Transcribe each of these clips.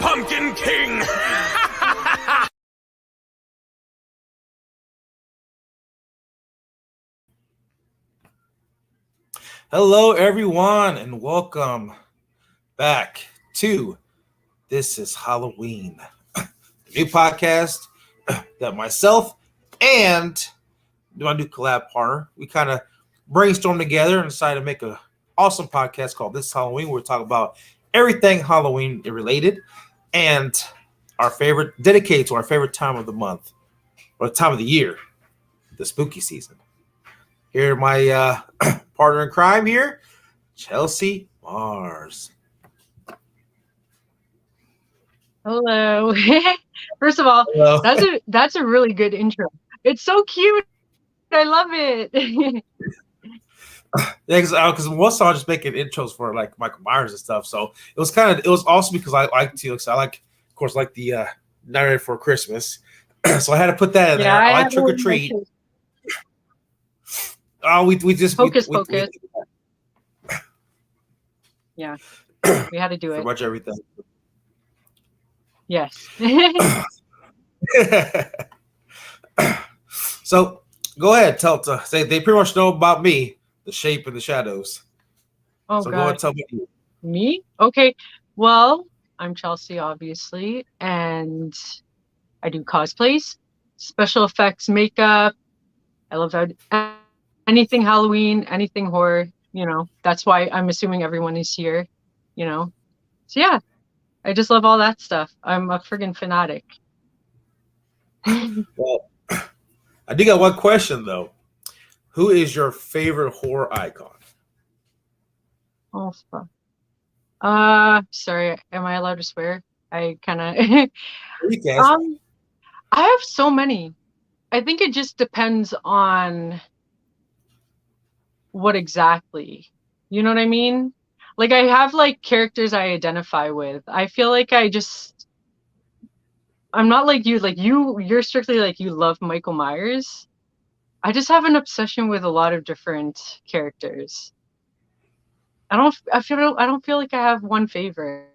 Pumpkin King! Hello, everyone, and welcome back to This is Halloween, the new podcast that myself and my new collab partner, we kind of brainstormed together and decided to make an awesome podcast called This is Halloween, where we talk about everything Halloween related and dedicated to our favorite time of the month or time of the year, the spooky season. Here, my partner in crime here, Chelsea Mars. Hello. First of all, Hello. that's a really good intro. It's so cute. I love it. Yeah, because most of I was just making intros for like Michael Myers and stuff. So it was awesome because I like to. So I like, of course, like the Night Before Christmas. So I had to put that in there. I like Trick or Treat. Oh, we just Focus. Yeah, we had to do it. Pretty much everything. Yes. So go ahead, say they pretty much know about me, the shape and the shadows. Oh, so God. Go ahead and tell me. Me? Okay. Well, I'm Chelsea, obviously, and I do cosplays, special effects, makeup. I love anything Halloween, anything horror. You know, that's why I'm assuming everyone is here. You know, so yeah, I just love all that stuff. I'm a friggin' fanatic. Well, I do got one question though. Who is your favorite horror icon? Oh fuck. Sorry, am I allowed to swear? I kinda You can. I have so many. I think it just depends on what exactly. You know what I mean? Like I have like characters I identify with. I feel like I'm not like you're strictly like you love Michael Myers. I just have an obsession with a lot of different characters. I don't feel like I have one favorite,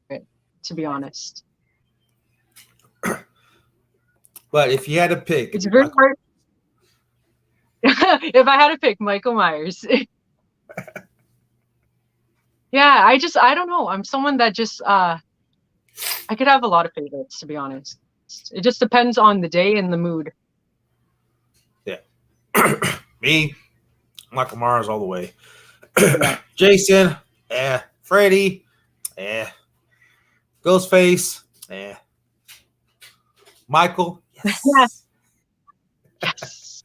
to be honest. But if you had to pick, It's very hard. If I had to pick Michael Myers. Yeah, I don't know. I'm someone that just I could have a lot of favorites, to be honest. It just depends on the day and the mood. Yeah. Me, Michael Myers all the way. Yeah. Jason, Freddy, Ghostface, Michael, yes. Yes.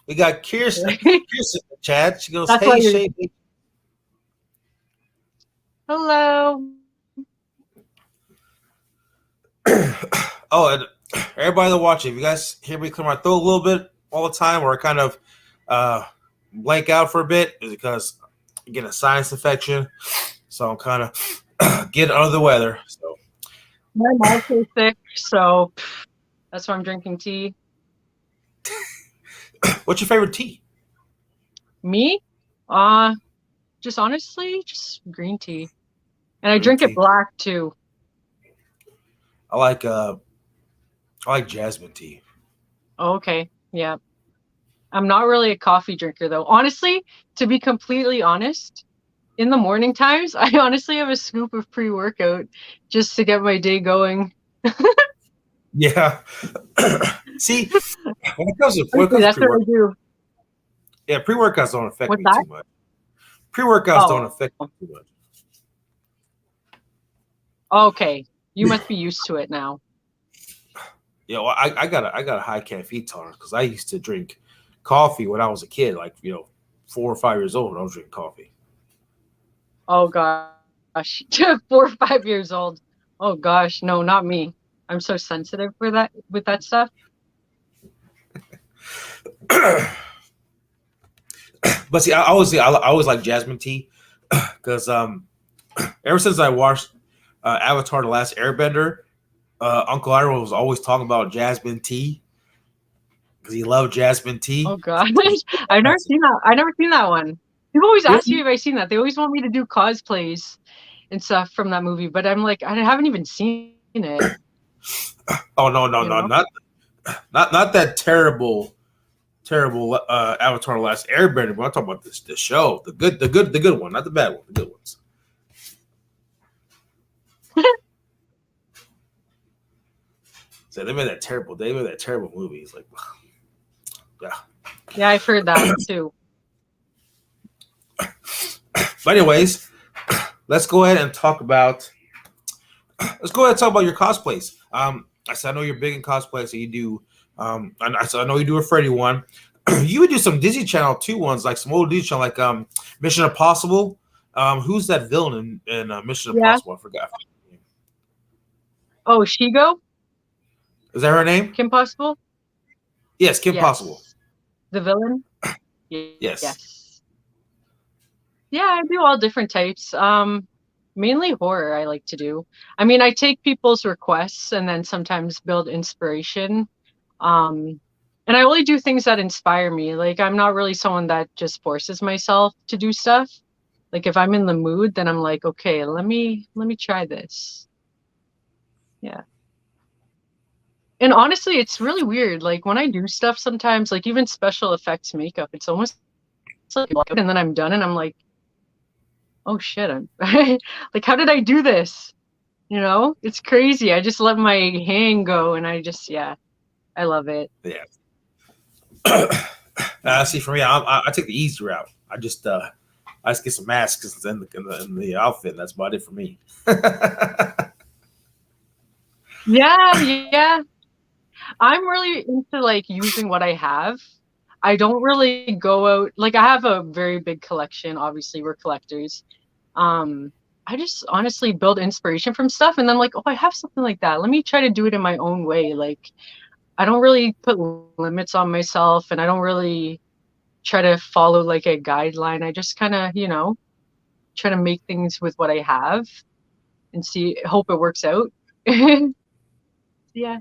We got Kirsten. Kirsten in the chat. She goes, That's "Hey, Shay." Hello. Oh, and everybody that watching, if you guys hear me clear my throat a little bit all the time, or I kind of blank out for a bit, is because I get a sinus infection, so I'm kind of getting under the weather. So I'm also sick, so that's why I'm drinking tea. What's your favorite tea? Me? Just honestly, just green tea. And I drink it black too. I like jasmine tea. Oh, okay. Yeah. I'm not really a coffee drinker though. Honestly, to be completely honest, in the morning times, I honestly have a scoop of pre-workout just to get my day going. Yeah. See, when it comes to that's what I do. Yeah, pre-workouts don't affect me too much. Pre-workouts don't affect me too much. Okay, you must be used to it now. Yeah, well, I got a high caffeine tolerance because I used to drink coffee when I was a kid, like 4 or 5 years old. I was drinking coffee. Oh gosh, 4 or 5 years old. Oh gosh, no, not me. I'm so sensitive for that with that stuff. But see, I always like jasmine tea because ever since I watched Avatar: The Last Airbender, Uncle Iroh was always talking about jasmine tea because he loved jasmine tea. Oh gosh, I've never seen that. I've never seen that one. People always ask me if I've seen that. They always want me to do cosplays, and stuff from that movie, but I'm like, I haven't even seen it. Oh no, You know? not that terrible Avatar: Last Airbender. But I'm talking about the show, the good one, not the bad one, the good ones. So they made that terrible movie. It's like, yeah. Yeah, I've heard that too. But anyways, let's go ahead and talk about your cosplays. I know you're big in cosplay, so you do. I know you do a Freddy one. You would do some Disney Channel 2 ones, like some old Disney Channel, like Mission Impossible. Who's that villain in Mission Yeah. Impossible? I forgot. Oh, Shigo? Is that her name? Kim Possible? Yes, Kim Yes. Possible. The villain? Yes. Yeah, I do all different types. Mainly horror I like to do. I mean, I take people's requests and then sometimes build inspiration. Um, and I only do things that inspire me. Like I'm not really someone that just forces myself to do stuff. Like if I'm in the mood, then I'm like, okay, let me try this. Yeah. And honestly, it's really weird. Like when I do stuff sometimes, like even special effects makeup, it's almost like and then I'm done and I'm like, oh shit, I'm like how did I do this? You know? It's crazy. I just let my hand go and yeah, I love it. Yeah. Yeah. See, for me, I take the easy route. I just get some masks in the outfit. And that's about it for me. Yeah. I'm really into like using what I have. I don't really go out like I have a very big collection. Obviously, we're collectors. Um, I just honestly build inspiration from stuff and then like, oh, I have something like that. Let me try to do it in my own way. Like I don't really put limits on myself and I don't really try to follow like a guideline. I just kind of, try to make things with what I have and hope it works out. Yeah.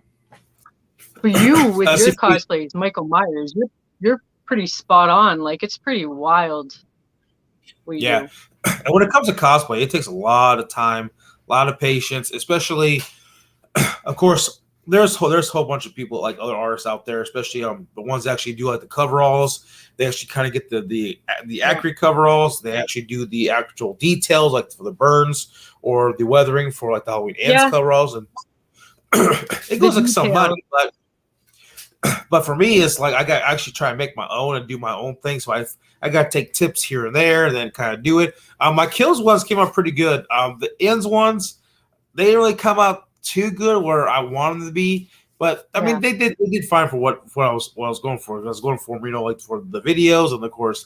For you with your See, cosplays, Michael Myers, you're pretty spot on. Like it's pretty wild what you yeah. do. And when it comes to cosplay, it takes a lot of time, a lot of patience, especially, of course, there's a whole bunch of people like other artists out there, especially the ones that actually do like the coveralls. They actually kind of get the accurate coveralls. They actually do the actual details, like for the burns or the weathering for like the Halloween Ends Yeah, coveralls, and it the goes like some details. money. But for me, it's like I got actually try and make my own and do my own thing. So I got to take tips here and there, and then kind of do it. My kills ones came out pretty good. The ends ones, they didn't really come out too good where I wanted them to be. But I mean, Yeah. they did fine for what I was going for. I was going for, like for the videos and of course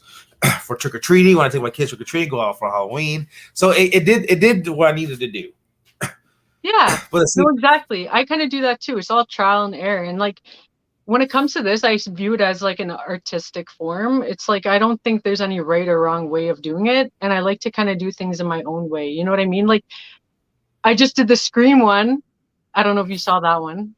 for trick or treating when I take my kids trick or treating, go out for Halloween. So it did what I needed to do. Yeah. But No, exactly. I kind of do that too. It's all trial and error. And like when it comes to this, I view it as like an artistic form. It's like I don't think there's any right or wrong way of doing it. And I like to kind of do things in my own way. You know what I mean? Like I just did the Scream one. I don't know if you saw that one.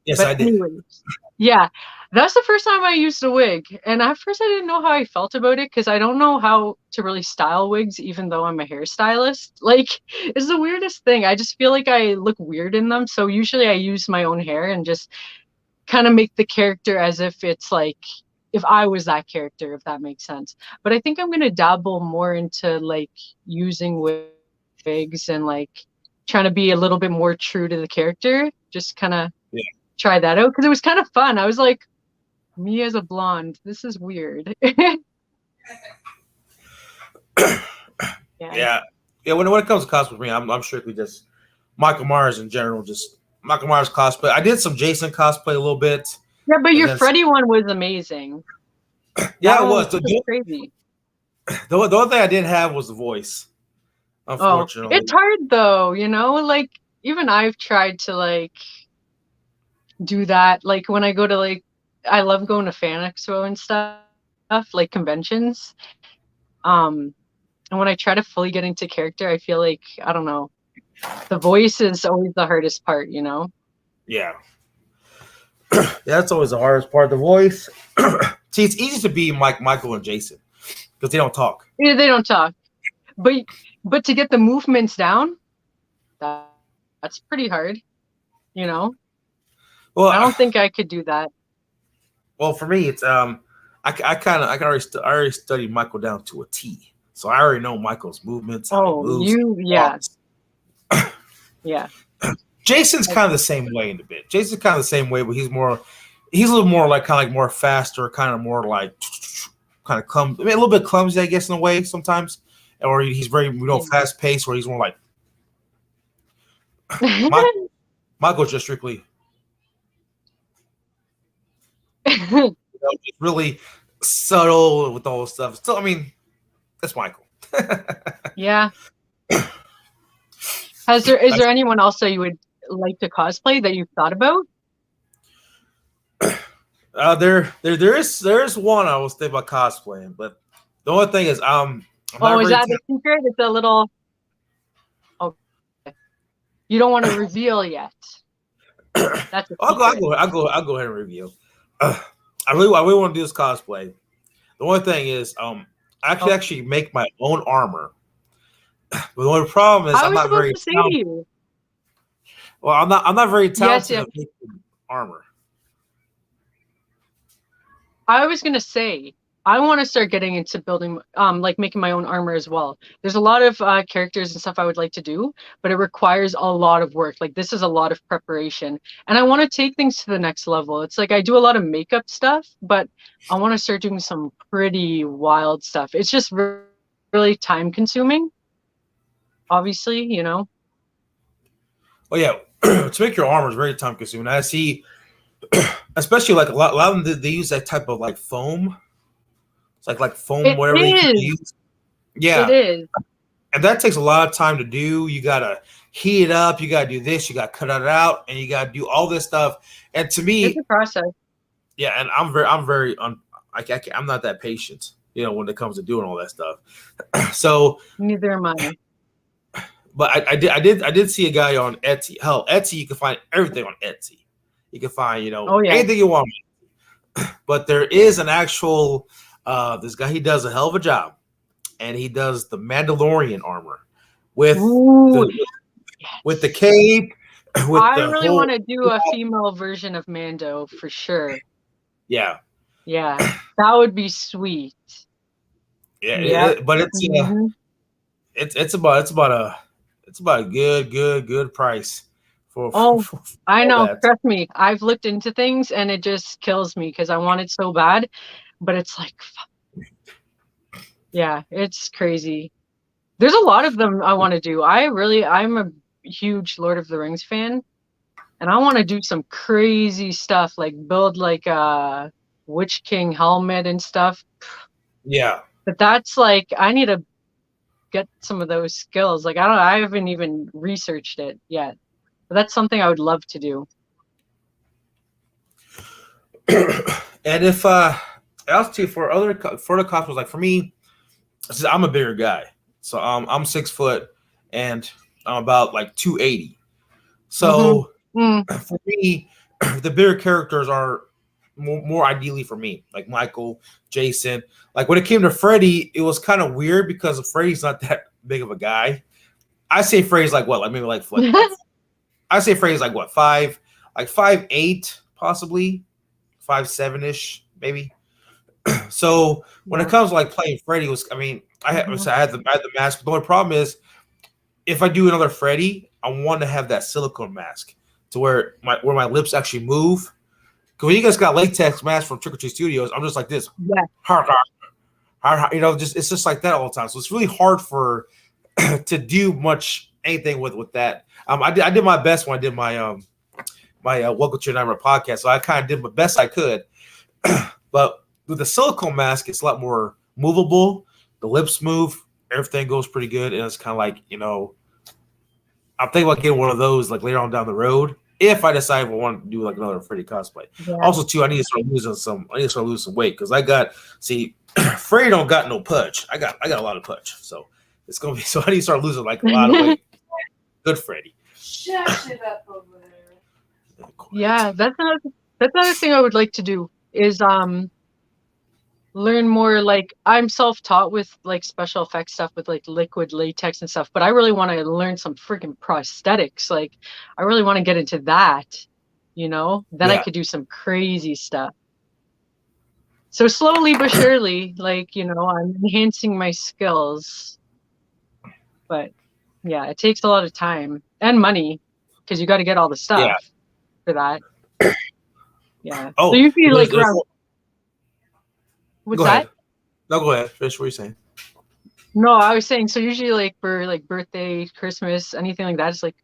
yes, But I did. anyways, yeah, that's the first time I used a wig. And at first I didn't know how I felt about it because I don't know how to really style wigs, even though I'm a hairstylist. Like, it's the weirdest thing. I just feel like I look weird in them. So usually I use my own hair and just kind of make the character as if it's like if I was that character, if that makes sense. But I think I'm gonna dabble more into like using wigs and like trying to be a little bit more true to the character. Just kind of Yeah. try that out because it was kind of fun. I was like, me as a blonde, this is weird. Yeah. Yeah. When it comes to cosplay for me, I'm strictly just Michael Myers in general, just Michael Myers cosplay. I did some Jason cosplay a little bit. Yeah, but And your then, Freddy one was amazing. yeah, That it one was. was crazy. The only thing I didn't have was the voice, Oh, unfortunately. it's hard though, like even I've tried to like do that. Like when I go to like I love going to Fan Expo and stuff, like conventions. And when I try to fully get into character, I feel like I don't know. The voice is always the hardest part, Yeah. Yeah, that's always the hardest part, the voice. See, it's easy to be Michael and Jason because they don't talk. Yeah, they don't talk. But But to get the movements down, that's pretty hard. You know, Well, I don't think I could do that. well, for me, it's I already studied Michael down to a T, so I already know Michael's movements, how he Oh, moves, yeah, walks. yeah, Jason's kind of the same way in a bit. Jason's kind of the same way, but he's a little more like kind of like more faster, kind of more like kind of I mean, a little bit clumsy, I guess, in a way sometimes, or he's very fast paced, where he's more like Michael's just strictly it's really subtle with all this stuff. So I mean, that's Michael. yeah. Is there anyone else that you would like to cosplay that you've thought about? There's one I was thinking about cosplaying, but the only thing is I'm Oh, not is very that the secret? It's a little. Oh, you don't want to reveal yet. That's a secret. I'll go ahead and review. I really want to do this cosplay. The only thing is I could actually make my own armor. But the only problem is I I'm was not about very to say to you. well, I'm not very talented Yes. at making armor. I was gonna say I want to start getting into building, like making my own armor as well. There's a lot of characters and stuff I would like to do, but it requires a lot of work. Like this is a lot of preparation, and I want to take things to the next level. It's like I do a lot of makeup stuff, but I want to start doing some pretty wild stuff. It's just really time consuming, obviously, you know. Oh yeah, to make your armor is very time consuming. I see, especially like a lot of them they use that type of like foam. It's like foam, It whatever they can is. use. It Yeah, is. and that takes a lot of time to do. You gotta heat it up. You gotta do this. You gotta cut it out, and you gotta do all this stuff. And to It's me, a process. yeah, and I'm not that patient, when it comes to doing all that stuff. So, Neither am I. but I did see a guy on Etsy. Hell, Etsy, you can find everything on Etsy. You can find Oh yeah. anything you want. But there is an actual this guy. He does a hell of a job, and he does the Mandalorian armor with Ooh, with the cape. With I the really whole want to do a female version of Mando for sure. yeah. Yeah, that would be sweet. Yeah. But it's about a good price for Oh, for I all know. that. Trust me. I've looked into things and it just kills me because I want it so bad. But it's like, yeah, it's crazy. There's a lot of them I want to do. I'm a huge Lord of the Rings fan, and I want to do some crazy stuff, like build like a Witch King helmet and stuff. Yeah. But that's like, I need to get some of those skills. Like, I haven't even researched it yet. But that's something I would love to do. And if also for the costumes, like for me, I'm a bigger guy, so I'm 6 foot and I'm about like 280. So for me, the bigger characters are more ideally for me, like Michael, Jason. Like when it came to Freddy, it was kind of weird because Freddy's not that big of a guy. I say Freddy's like what, like maybe like what? I say Freddy's like what, 5'8", possibly 5'7" maybe. So when it comes to like playing Freddy, I had the mask. But the only problem is if I do another Freddy, I want to have that silicone mask to where my lips actually move. Because when you guys got latex masks from Trick or Treat Studios, I'm just like this. Yeah. It's just like that all the time. So it's really hard to do much anything with that. I did my best when I did my Welcome to Your Nightmare podcast. So I kind of did the best I could. But with the silicone mask, it's a lot more movable. The lips move. Everything goes pretty good. And it's kind of like, I'm thinking about getting one of those like later on down the road if I decide I want to do like another Freddy cosplay. Yeah. Also, too, I need to start losing some weight because Freddy don't got no pudge. I got a lot of pudge, so it's gonna be. So I need to start losing like a lot of weight. Good Freddy. Shut it up over there. Yeah, that's another thing I would like to do is learn more. Like I'm self-taught with like special effects stuff with like liquid latex and stuff, but I really want to learn some freaking prosthetics. Like I really want to get into that, you know? Then I Yeah. could do some crazy stuff. So slowly but surely, like, you know, I'm enhancing my skills. But yeah, it takes a lot of time and money because you got to get all the Yeah. stuff for that. Yeah. So Oh, usually there's, like there's, around, what's go that? ahead. No, go ahead. Finish what you're saying. No, I was saying, so usually like for like birthday, Christmas, anything like that, it's like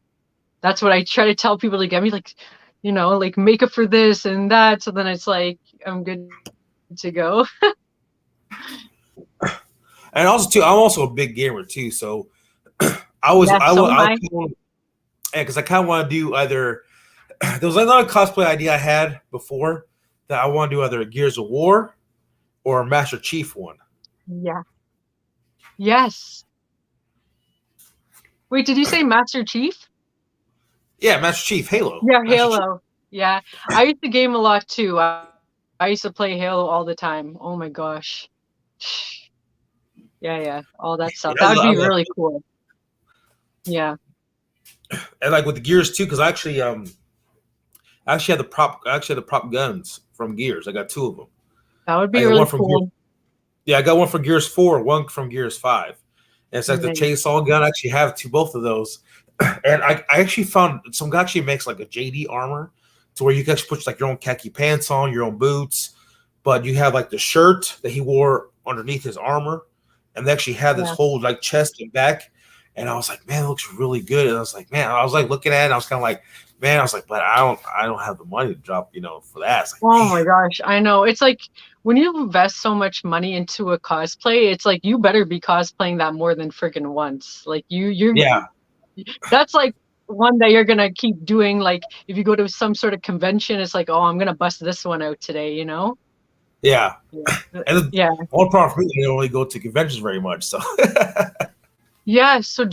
that's what I try to tell people to get me, like, you know, like makeup for this and that. So then it's like I'm good to go. And also too, I'm also a big gamer too. So I was, Yeah, so am I. because I kind of want to do either. There was another cosplay idea I had before that I want to do either a Gears of War or a Master Chief one. Yeah. Yes. Wait, did you say Master Chief? Yeah, Master Chief, Halo. Yeah, Master Chief. Halo. Yeah. I used to game a lot too. I used to play Halo all the time. Oh my gosh. Yeah, yeah. All that stuff. Yeah, That would I be love really it. cool. Yeah. And like with the Gears too, because I actually had the prop guns from Gears. I got two of them. That would I be got really one from Gears. cool. Yeah, I got one from Gears 4, one from Gears 5. And it's like the Nice. chainsaw gun. I actually have both of those. And I actually found some guy actually makes like a JD armor to where you can actually put like your own khaki pants on, your own boots, but you have like the shirt that he wore underneath his armor. And they actually have this Yeah. whole like chest and back. And I was like, man, it looks really good. And I was like, man, I was like looking at it, and I was kind of like, man, I was like, but I don't have the money to drop, for that. It's like, Oh man. my gosh. I know. It's like when you invest so much money into a cosplay, it's like you better be cosplaying that more than freaking once. Like Yeah, that's like one that you're gonna keep doing. Like if you go to some sort of convention, it's like, oh, I'm gonna bust this one out today, you know? yeah. Yeah. And the Yeah. one problem for me, I don't really go to conventions very much. So Yeah. So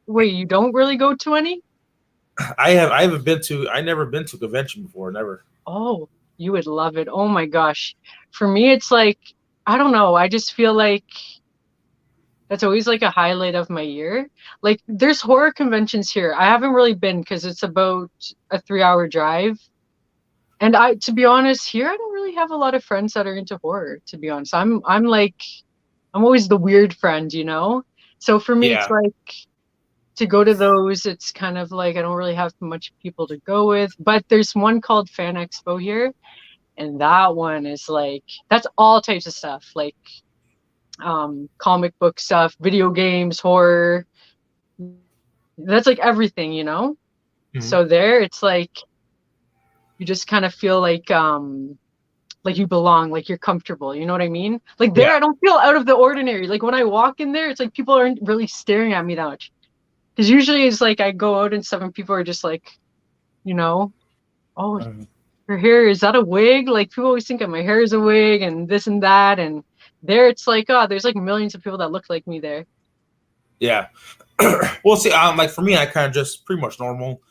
wait, you don't really go to any? I never been to a convention before, never. Oh, you would love it. Oh my gosh. For me, it's like, I don't know. I just feel like that's always like a highlight of my year. Like there's horror conventions here. I haven't really been because it's about a 3 hour drive. And to be honest, here I don't really have a lot of friends that are into horror, to be honest. I'm like, I'm always the weird friend, you know? So for me, it's Yeah, like to go to those, it's kind of like I don't really have much people to go with. But there's one called Fan Expo here, and that one is like that's all types of stuff, like comic book stuff, video games, horror. That's like everything, you know? hmm So there it's like you just kind of feel like you belong, like you're comfortable, you know what I mean? Like there yeah, I don't feel out of the ordinary. Like when I walk in there, it's like people aren't really staring at me that much. Because usually it's like I go out and stuff and people are just like, you know, oh, mhm. her hair, is that a wig? Like people always think that my hair is a wig and this and that. And there it's like, oh, there's like millions of people that look like me there. Yeah. Well, see, like for me, I kind of just pretty much normal.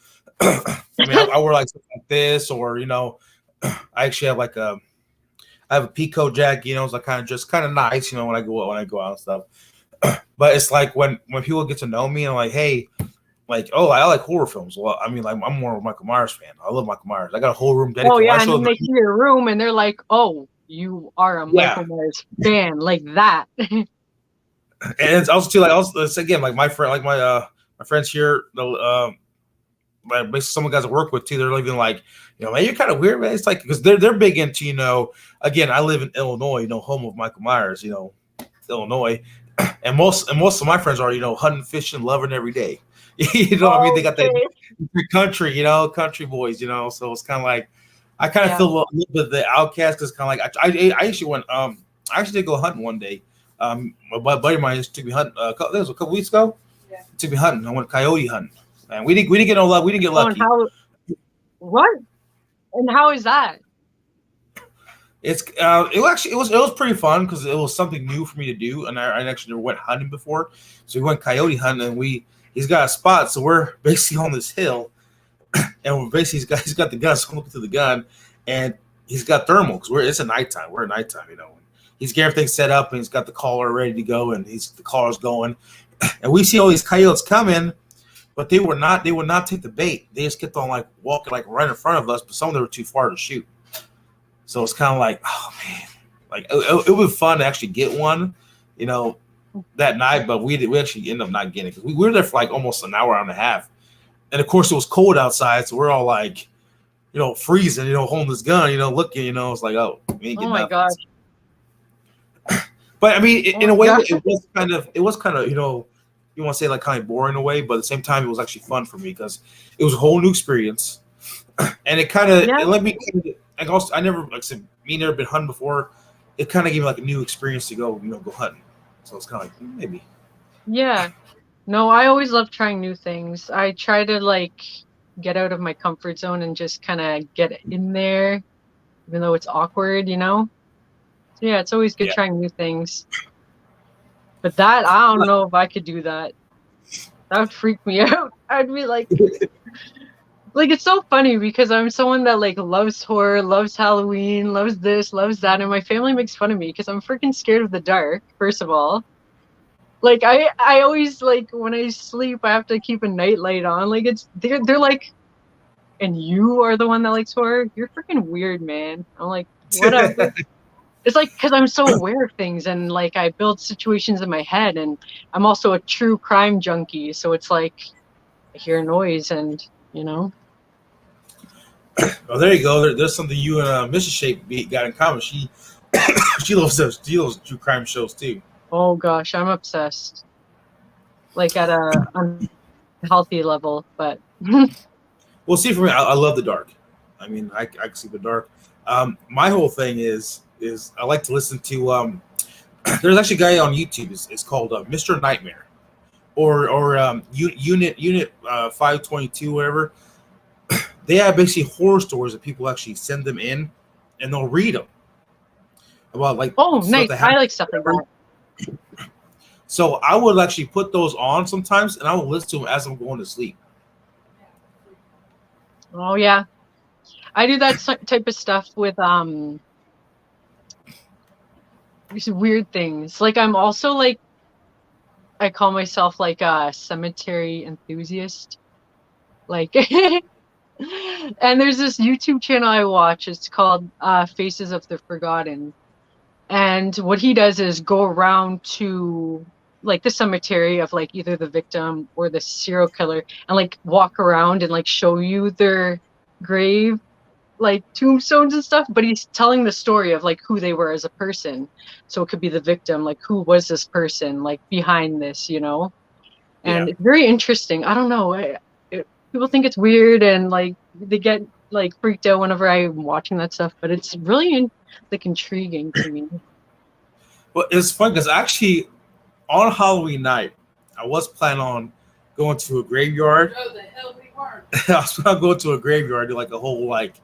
I mean, I wear like something like this, or I actually have I have a peacoat jacket, it's like kind of nice, when I go out and stuff. But it's like when people get to know me and like, hey, like, oh, I like horror films. Well, I mean, like I'm more of a Michael Myers fan. I love Michael Myers. I got a whole room Oh dedicated. When yeah, I and show then them, they see your room and they're like, oh, you are a yeah, Michael Myers fan, like that. and it's also too it's again like my friend, like my friends here, like basically some of the guys I work with too. They're even like, man, you're kind of weird, man. It's like because they're big into again, I live in Illinois, home of Michael Myers, Illinois, and most of my friends are hunting, fishing, loving every day. What I mean? They got that Okay. country, country boys, So it's kind of like I kind of Yeah. feel a little bit of the outcast because kind of like I actually went I actually did go hunting one day. My buddy of mine just took me hunting. That was a couple weeks ago. Yeah. He took me hunting. I went coyote hunting, and we didn't get no luck. We didn't get Oh, and lucky. what? And how is that? It was pretty fun because it was something new for me to do, and I actually never went hunting before. So we went coyote hunting, and he's got a spot. So we're basically on this hill, and we're basically he's got the gun. So I'm looking through the gun, and he's got thermal because it's a nighttime. We're at nighttime, he's getting everything set up, and he's got the collar ready to go, and the collar's going, and we see all these coyotes coming, but they would not take the bait. They just kept on like walking like right in front of us, but some of them were too far to shoot. So it's kind of like, oh man, like it would be fun to actually get one, that night, but we actually ended up not getting it because we were there for like almost an hour and a half, and of course it was cold outside, so we're all like, freezing, holding this gun, looking, it's like, oh, we ain't getting nothing. Gosh. But I mean, in a way, it was kind of, you want to say like kind of boring in a way, but at the same time, it was actually fun for me because it was a whole new experience, and it kind of it let me. I never, like I said, never been hunting before. It kind of gave me like a new experience to go hunting. So it's kind of like maybe. Yeah, no, I always love trying new things. I try to like get out of my comfort zone and just kind of get in there, even though it's awkward, So yeah, it's always good trying new things. But that, I don't know if I could do that. That would freak me out. I'd be like, it's so funny because I'm someone that like loves horror, loves Halloween, loves this, loves that, and my family makes fun of me because I'm freaking scared of the dark. First of all, like I always like when I sleep, I have to keep a nightlight on. Like they're like, and you are the one that likes horror? You're freaking weird, man. I'm like, whatever. It's like because I'm so aware of things and like I build situations in my head, and I'm also a true crime junkie. So it's like I hear noise and Oh, there you go. There's something you and Mrs. Shape got in common. She loves those true crime shows too. Oh gosh, I'm obsessed. Like at a unhealthy level, but. Well, see, for me, I love the dark. I mean, I can see the dark. My whole thing is I like to listen to. There's actually a guy on YouTube. It's called Mr. Nightmare, or Unit 522, whatever. They have basically horror stories that people actually send them in, and they'll read them about like. Oh, nice! I like stuff like that. So I would actually put those on sometimes, and I will listen to them as I'm going to sleep. Oh yeah, I do that type of stuff with these weird things. Like I'm also like, I call myself like a cemetery enthusiast. Like, and there's this YouTube channel I watch. It's called Faces of the Forgotten, and what he does is go around to like the cemetery of like either the victim or the serial killer and like walk around and like show you their grave like tombstones and stuff, but he's telling the story of like who they were as a person. So it could be the victim, like who was this person like behind this, and it's very interesting. I don't know, people think it's weird and like they get like freaked out whenever I'm watching that stuff, but it's really like intriguing to me. Well, it's fun because actually on Halloween night, I was planning on going to a graveyard. No, the hell we weren't. I was going to go to a graveyard, do like a whole like,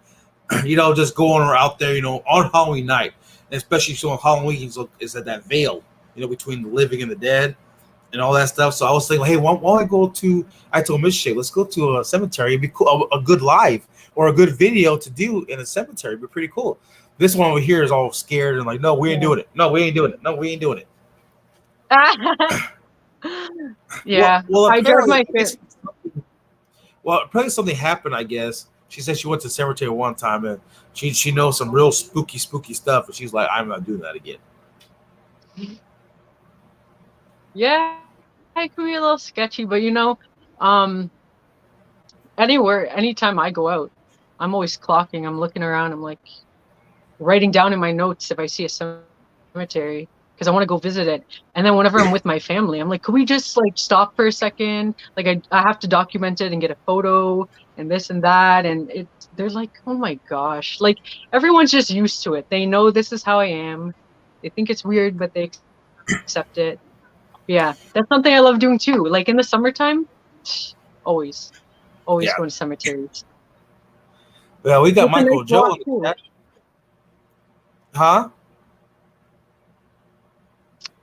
just going out there, on Halloween night, and especially so on Halloween is that veil, between the living and the dead, and all that stuff. So I was thinking, hey, why don't I go to? I told Miss Shay, let's go to a cemetery. It'd be cool, a good live or a good video to do in a cemetery. It'd be pretty cool. This one over here is all scared and like, no, we ain't doing it. No, we ain't doing it. No, we ain't doing it. Yeah, well, I drove my Well, apparently something happened, I guess. She said she went to the cemetery one time and she knows some real spooky stuff, and she's like, I'm not doing that again. Yeah, it could be a little sketchy, but anytime I go out, I'm always clocking. I'm looking around. I'm like writing down in my notes if I see a cemetery because I want to go visit it. And then whenever I'm with my family, I'm like, could we just like stop for a second? Like I have to document it and get a photo and this and that. And they're like, oh my gosh, like everyone's just used to it. They know this is how I am. They think it's weird, but they accept it. Yeah, that's something I love doing too. Like in the summertime, always going to cemeteries. Well, we got Michael Joe. Huh?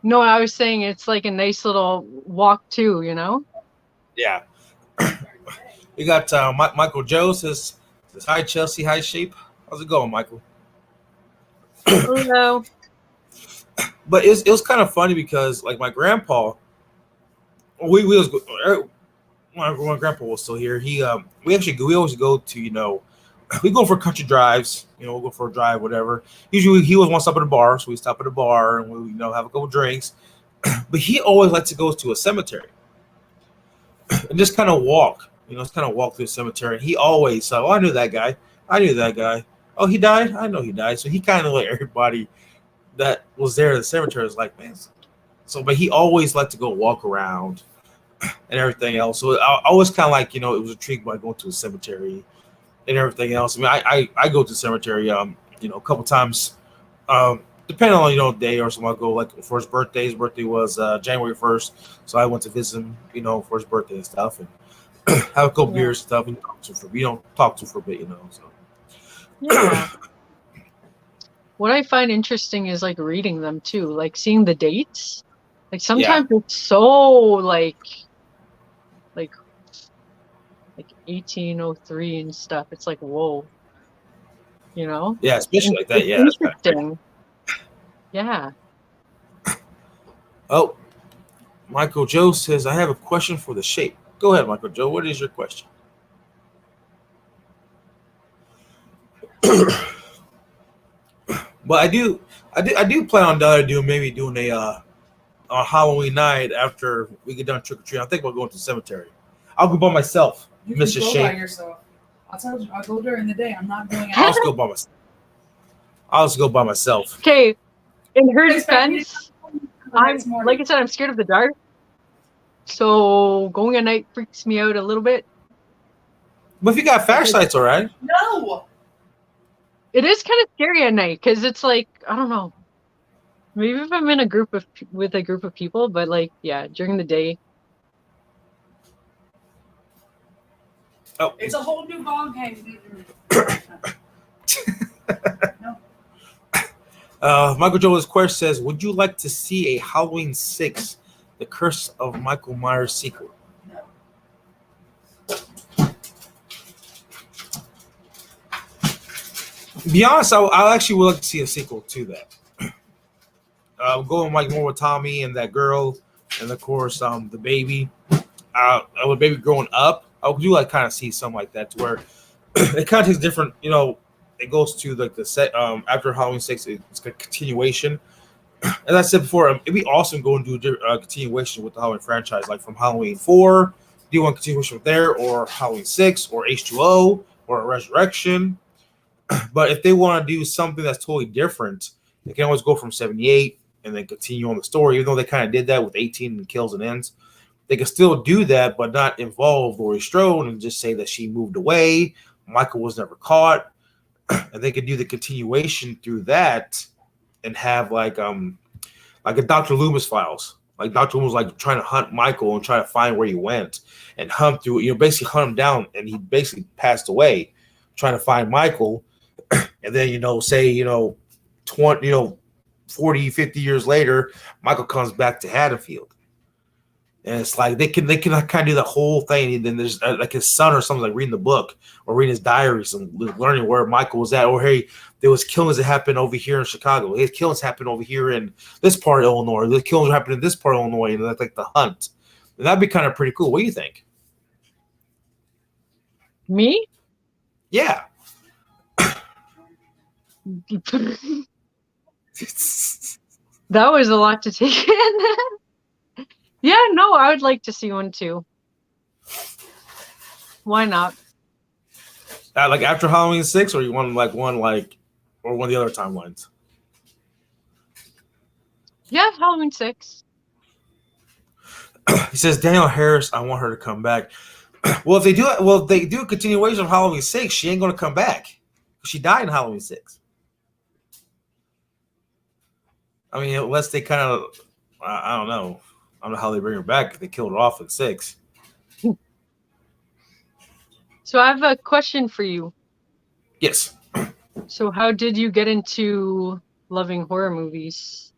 No, I was saying it's like a nice little walk too, Yeah. We got Michael Joe says, hi, Chelsea. Hi, Shape. How's it going, Michael? Hello. But it was kind of funny because like my grandpa, we was my grandpa was still here. We always go to we go for country drives. We'll go for a drive, whatever. Usually he always wants to stop at a bar, so we stop at a bar and we have a couple drinks. But he always likes to go to a cemetery and just kind of walk. Just kind of walk through the cemetery. And he always said, "Oh, I knew that guy. I knew that guy. Oh, he died. I know he died." So he kind of like everybody that was there at the cemetery was like, man. So, but he always liked to go walk around and everything else. So I was kind of like, it was intrigued by going to a cemetery and everything else. I mean, I go to the cemetery, a couple times, depending on, day or something. I go like for his birthday. His birthday was January 1st. So I went to visit him, for his birthday and stuff and have a couple beers and stuff. And we don't talk to him for a bit, so. Yeah. What I find interesting is like reading them too, like seeing the dates. Like sometimes it's so like 1803 and stuff. It's like, whoa, Yeah, especially like that. Yeah, it's interesting. Yeah. Oh, Michael Joe says, I have a question for the shape. Go ahead, Michael Joe. What is your question? But I do plan on doing a on Halloween night after we get done trick or treating. I think we're going to the cemetery. I'll go by myself. You Mr. can go Shape. by yourself. I'll go during the day. I'm not going out. I'll just go by myself. Okay. In her Expect me to defense, the next morning. like I said, I'm scared of the dark. So going at night freaks me out a little bit. But if you got flashlights, all right. No. It is kind of scary at night because it's like, I don't know. Maybe if I'm in with a group of people, but like, yeah, during the day. Oh, It's a whole new ball game. No. Michael Joe's question says, would you like to see a Halloween 6, The Curse of Michael Myers sequel? No. To be honest, I actually would like to see a sequel to that. Going like more with Tommy and that girl, and of course the baby. The baby growing up, I would do like kind of see something like that to where it kind of takes different. It goes to like the set after Halloween 6. It's a continuation. As I said before, it'd be awesome going to do a continuation with the Halloween franchise, like from Halloween 4. Do you want a continuation with there, or Halloween 6, or H2O, or a Resurrection? But if they want to do something that's totally different, they can always go from 78 and then continue on the story. Even though they kind of did that with 18 and Kills and Ends, they can still do that, but not involve Laurie Strode and just say that she moved away. Michael was never caught, and they could do the continuation through that and have like a Dr. Loomis files. Like Dr. Loomis was like trying to hunt Michael and try to find where he went and hunt through, basically hunt him down, and he basically passed away trying to find Michael. And then, say, 20, 40, 50 years later, Michael comes back to Haddonfield. And it's like they can kind of do the whole thing. And then there's like his son or something, like reading the book or reading his diaries and learning where Michael was at. Or, hey, there was killings that happened over here in Chicago. His killings happened over here in this part of Illinois. The killings happened in this part of Illinois. And that's like the hunt. And that'd be kind of pretty cool. What do you think? Me? Yeah. That was a lot to take in. Yeah, no, I would like to see one too. Why not? Like after Halloween 6, or you want like one or one of the other timelines? Yeah, Halloween 6. He says, Danielle Harris, I want her to come back. Well, if they do a continuation of Halloween 6, she ain't gonna come back. She died in Halloween 6. I mean, unless they kind of, I don't know. I don't know how they bring her back. They killed her off in 6. So I have a question for you. Yes. So how did you get into loving horror movies?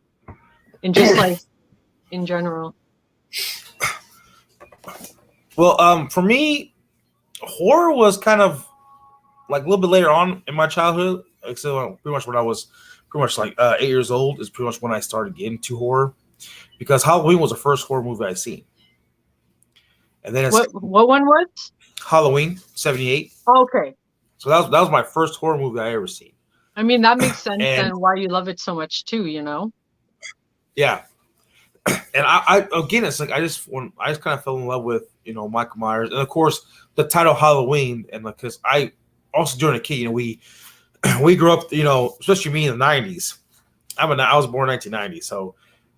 And just like in general? Well, for me, horror was kind of like a little bit later on in my childhood. Except pretty much when I was pretty much like 8 years old is pretty much when I started getting to horror, because Halloween was the first horror movie I seen, and then it's What one was? Halloween '78. Okay. So that was my first horror movie I ever seen. I mean, that makes sense And then why you love it so much too, you know? yeah, and I again, it's like I just kind of fell in love with Michael Myers, and of course the title Halloween, and because I also during a kid, we grew up, especially me in the '90s. I was born in 1990, so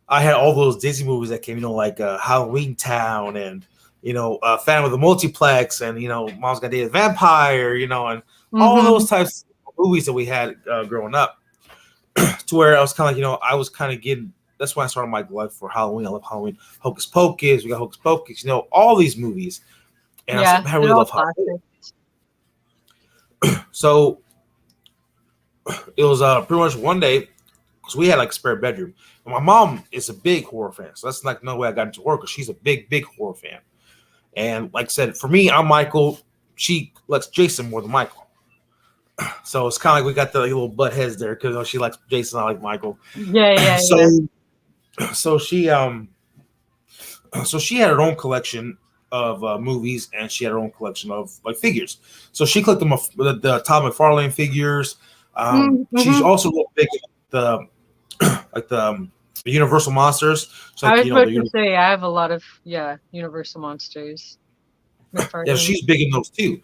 I had all those Disney movies that came, like Halloween Town and Phantom of the Multiplex, and Mom's Gonna Date a Vampire, and all those types of movies that we had growing up. To where I was kind of like, I was kind of getting. That's when I started my life for Halloween. I love Halloween. Hocus Pocus, we got Hocus Pocus, all these movies. And yeah, I really love Halloween. So it was pretty much one day, because we had like a spare bedroom. And my mom is a big horror fan. So that's like no way I got into horror, because she's a big, big horror fan. And like I said, for me, I'm Michael. She likes Jason more than Michael. So it's kind of like we got the little butt heads there, because she likes Jason, I like Michael. Yeah. So she had her own collection of movies, and she had her own collection of like figures. So she collected the Todd McFarlane figures. She's also real big at the Universal Monsters. So, I was about to say I have a lot of Universal Monsters. Yeah, she's big in those too,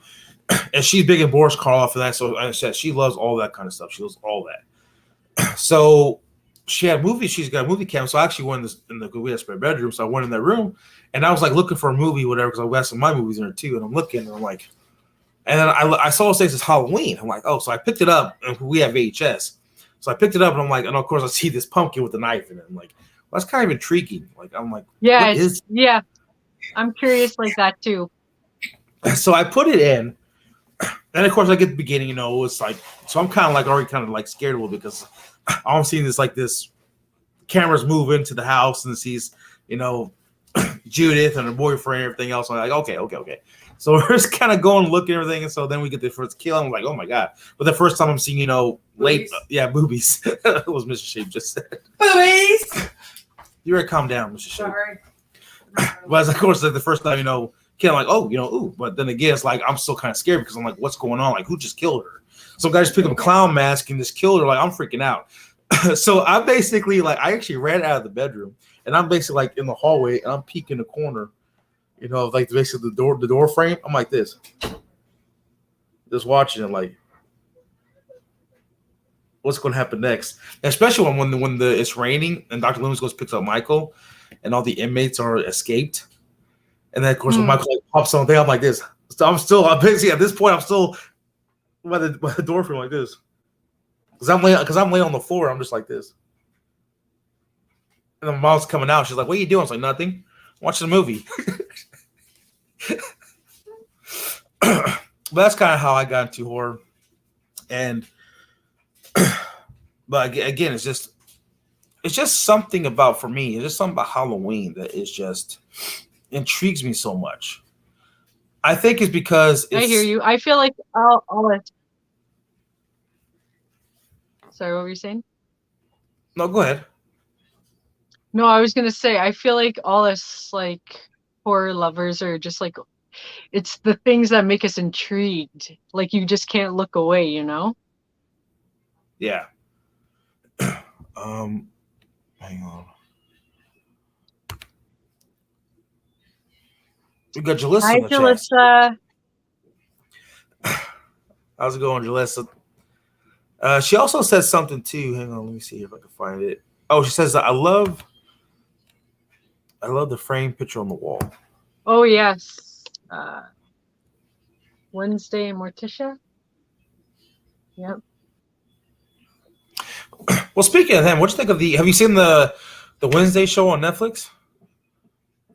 and she's big in Boris Karloff for that. So I said she loves all that kind of stuff. She loves all that. So she had movies. She's got a movie camera. So I actually went we had a spare bedroom. So I went in that room, and I was like looking for a movie, whatever, because I got some of my movies in there too. And I'm looking, and I'm like, and then I saw it says it's Halloween. I'm like, oh, so I picked it up, and we have VHS. So I picked it up, and I'm like, and of course I see this pumpkin with a knife in it. I'm like, well, that's kind of intriguing. Like, I'm like, yeah, I'm curious like that too. So I put it in, and of course I get the beginning. It's like, so I'm kind of like already kind of like scared a little, because I'm seeing this cameras move into the house, and sees Judith and her boyfriend and everything else. I'm like, okay. So we're just kind of going looking at everything, and so then we get the first kill. I'm like, oh my god! But the first time I'm seeing boobies. Boobies. It was Mr. Shape just said. Boobies. You better calm down, Mr. Shape. Sorry. But of course, like the first time, kid, I'm like, oh, ooh. But then again, it's like I'm still kind of scared, because I'm like, what's going on? Like, who just killed her? Some guy just picked up a clown mask and just killed her. Like, I'm freaking out. So I basically I actually ran out of the bedroom, and I'm basically like in the hallway, and I'm peeking the corner, like basically the door frame. I'm like this, just watching it, like, what's going to happen next? And especially when it's raining and Dr. Loomis goes picks up Michael, and all the inmates are escaped, and then of course when Michael pops on there, I'm like this. So I'm basically at this point I'm still by the door frame like this, because I'm laying on the floor. I'm just like this, and then my mom's coming out. She's like, "What are you doing?" I was like, "Nothing. I'm watching a movie." But that's kind of how I got into horror, and but again, it's just something about, for me, it's just something about Halloween that is just intrigues me so much. I think it's because I hear you. I feel like all it. Sorry, what were you saying? No, go ahead. No, I was gonna say I feel like all us like horror lovers are just like, it's the things that make us intrigued. Like, you just can't look away, Yeah. Hang on. We got Jalissa. Hi, in the Jalissa. Chat. How's it going, Jalissa? She also said something too. Hang on, let me see if I can find it. Oh, she says, I love the frame picture on the wall. Oh yes. Wednesday and Morticia. Yep. Well, speaking of them, what do you think of have you seen the Wednesday show on Netflix?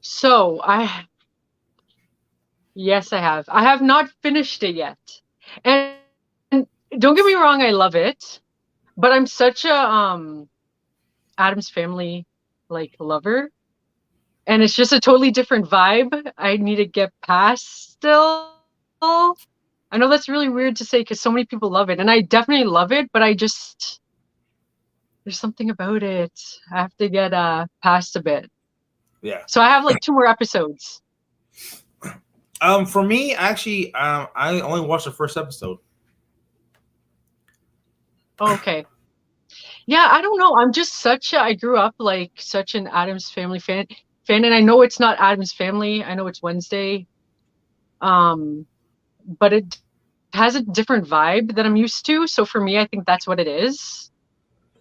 So yes, I have. I have not finished it yet. And don't get me wrong, I love it. But I'm such a Addams Family lover. And it's just a totally different vibe. I need to get past still. I know that's really weird to say, because so many people love it. And I definitely love it, but I just There's something about it. I have to get past a bit. Yeah. So I have like 2 more episodes. For me, actually, I only watched the first episode. Okay. Yeah, I don't know. I'm just I grew up like such an Addams Family fan, and I know it's not Addams Family. I know it's Wednesday. Um, but it has a different vibe that I'm used to. So for me, I think that's what it is.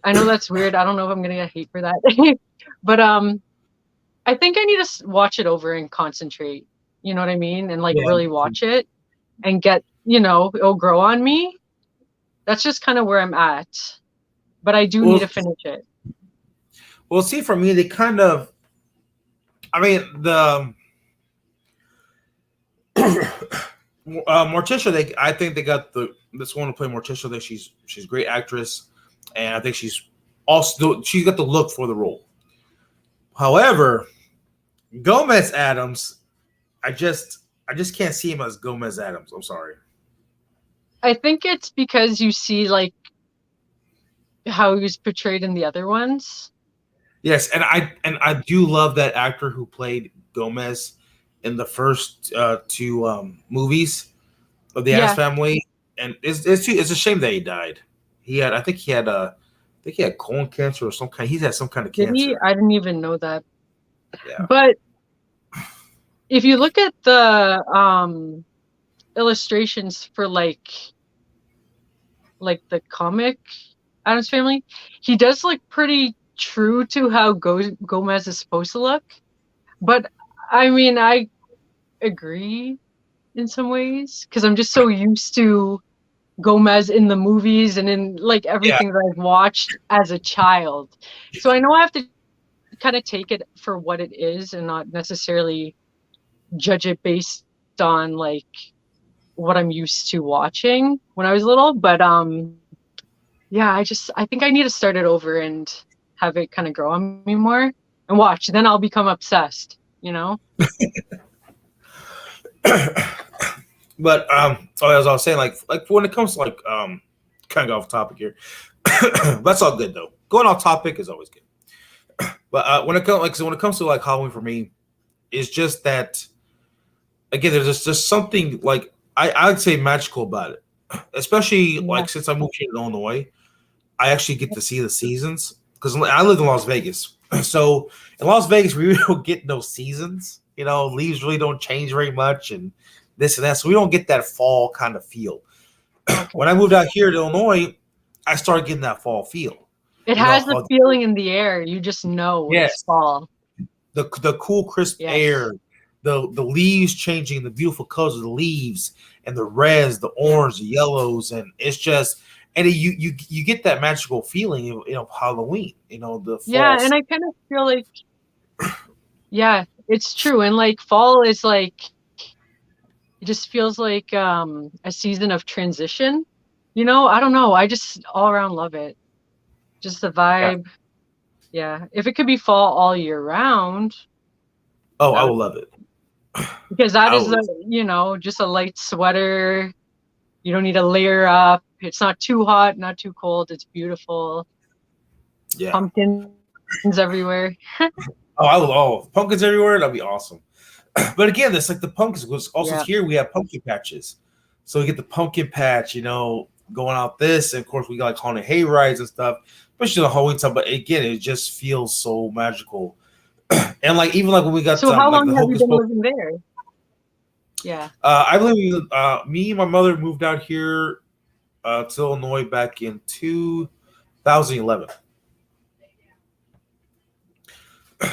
I know that's weird. I don't know if I'm gonna get hate for that. But I think I need to watch it over and concentrate. You know what I mean? And like Yeah. really watch it and get, it'll grow on me. That's just kind of where I'm at. But I do need to finish it. Well, see, for me, they kind of, I mean, the Morticia. I think they got this one to play Morticia. That she's a great actress, and I think she's got the look for the role. However, Gomez Addams, I just can't see him as Gomez Addams. I'm sorry. I think it's because you see like how he was portrayed in the other ones. Yes, and I do love that actor who played Gomez in the first 2 movies of the Addams Family, and it's a shame that he died. I think he had colon cancer or some kind. He's had some kind of Did cancer. he? I didn't even know that. Yeah. But if you look at the illustrations for like the comic Addams Family, he does look pretty true to how Gomez is supposed to look. But I mean, I agree in some ways because I'm just so used to Gomez in the movies and in like everything that I've watched as a child. So I know I have to kind of take it for what it is and not necessarily judge it based on like what I'm used to watching when I was little. But yeah, I think I need to start it over and have it kind of grow on me more and watch. Then I'll become obsessed, But as I was saying, like when it comes to like kind of off topic here, that's all good though. Going off topic is always good. But when it comes to like Halloween for me, it's just that again, there's just something like I'd say magical about it, especially like since I moved here to Illinois, I actually get to see the seasons because I live in Las Vegas. So in Las Vegas, we really don't get no seasons. Leaves really don't change very much, and this and that. So we don't get that fall kind of feel. Okay. When I moved out here to Illinois, I started getting that fall feel. It has the feeling in the air. You just know it's fall. The cool, crisp air, the leaves changing, the beautiful colors of the leaves, and the reds, the orange, the yellows, and it's just. And you get that magical feeling of Halloween, the fall. Yeah, and I kind of feel like, yeah, it's true. And like fall is like, it just feels like a season of transition. I don't know. I just all around love it. Just the vibe. Yeah. If it could be fall all year round. Oh, I would love it. Because that is just a light sweater. You don't need to layer up. It's not too hot, not too cold. It's beautiful. Yeah. Pumpkins everywhere. Pumpkins everywhere. That'd be awesome. But again, it's like the pumpkins was also here. We have pumpkin patches. So we get the pumpkin patch, going out this. And of course, we got like haunted hay rides and stuff, especially the Halloween time. But again, it just feels so magical. And like, even like when we got so how long have you been living there? Yeah. I believe me and my mother moved out here to Illinois back in 2011.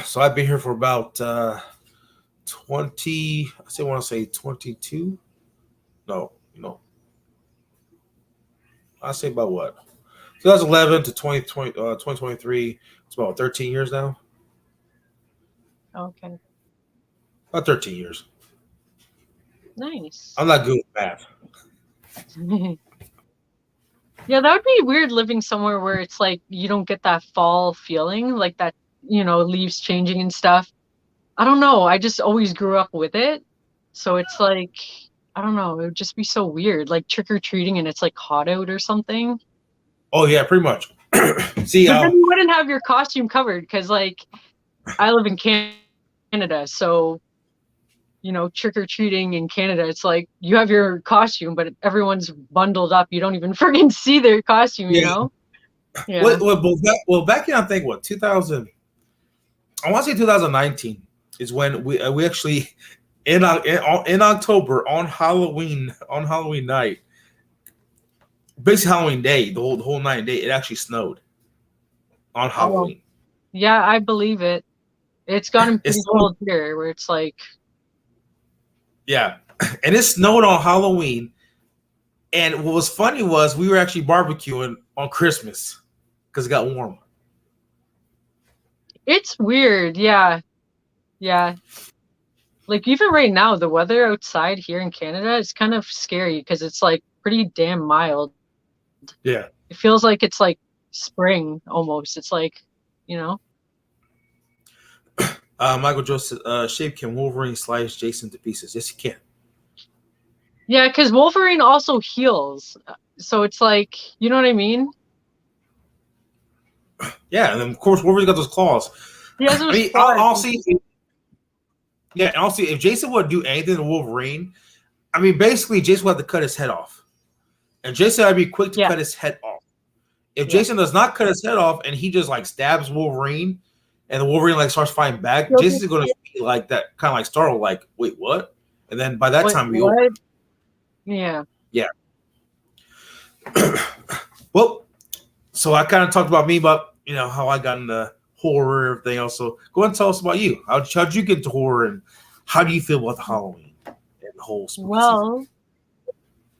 So I've been here for about 22. No. I say about what? 2011 to 2023. It's about 13 years now. Okay. About 13 years. Nice. I'm not good with math. Yeah, that would be weird living somewhere where it's like you don't get that fall feeling, like that, leaves changing and stuff. I don't know. I just always grew up with it. So it's like, I don't know. It would just be so weird, like trick or treating and it's like hot out or something. Oh, yeah, pretty much. See, But then you wouldn't have your costume covered because, like, I live in Canada, so trick or treating in Canada, it's like you have your costume, but everyone's bundled up. You don't even freaking see their costume, yeah. Yeah. Back in I think 2000. I want to say 2019 is when we actually in October on Halloween night, basically Halloween day, the whole night day, it actually snowed on Halloween. Yeah, I believe it. It's gotten pretty It's cold here, where it's like, yeah, and it snowed on Halloween. And what was funny was we were actually barbecuing on Christmas because it got warm. it's weird. Yeah, yeah. Like even right now, the weather outside here in Canada is kind of scary because it's like pretty damn mild. Yeah. It feels like it's like spring almost. It's like, you know. Michael Joseph, Shape, can Wolverine slice Jason to pieces? Yes, he can. Yeah, because Wolverine also heals. So it's like, you know what I mean? Yeah, and then of course Wolverine's got those claws. He has those I mean, claws. I'll see. Yeah, and I'll see if Jason would do anything to Wolverine. I mean, basically, Jason would have to cut his head off, and Jason would be quick to cut his head off. If Jason does not cut his head off and he just like stabs Wolverine, and the Wolverine like starts fighting back, Jason's going to be like that, kind of like startled, like, "Wait, what?" And then by that time, what? Yeah. Yeah. Well, so I kind of talked about me, about how I got into horror and everything else. So go ahead and tell us about you. How'd you get into horror, and how do you feel about the Halloween and the whole spooky season?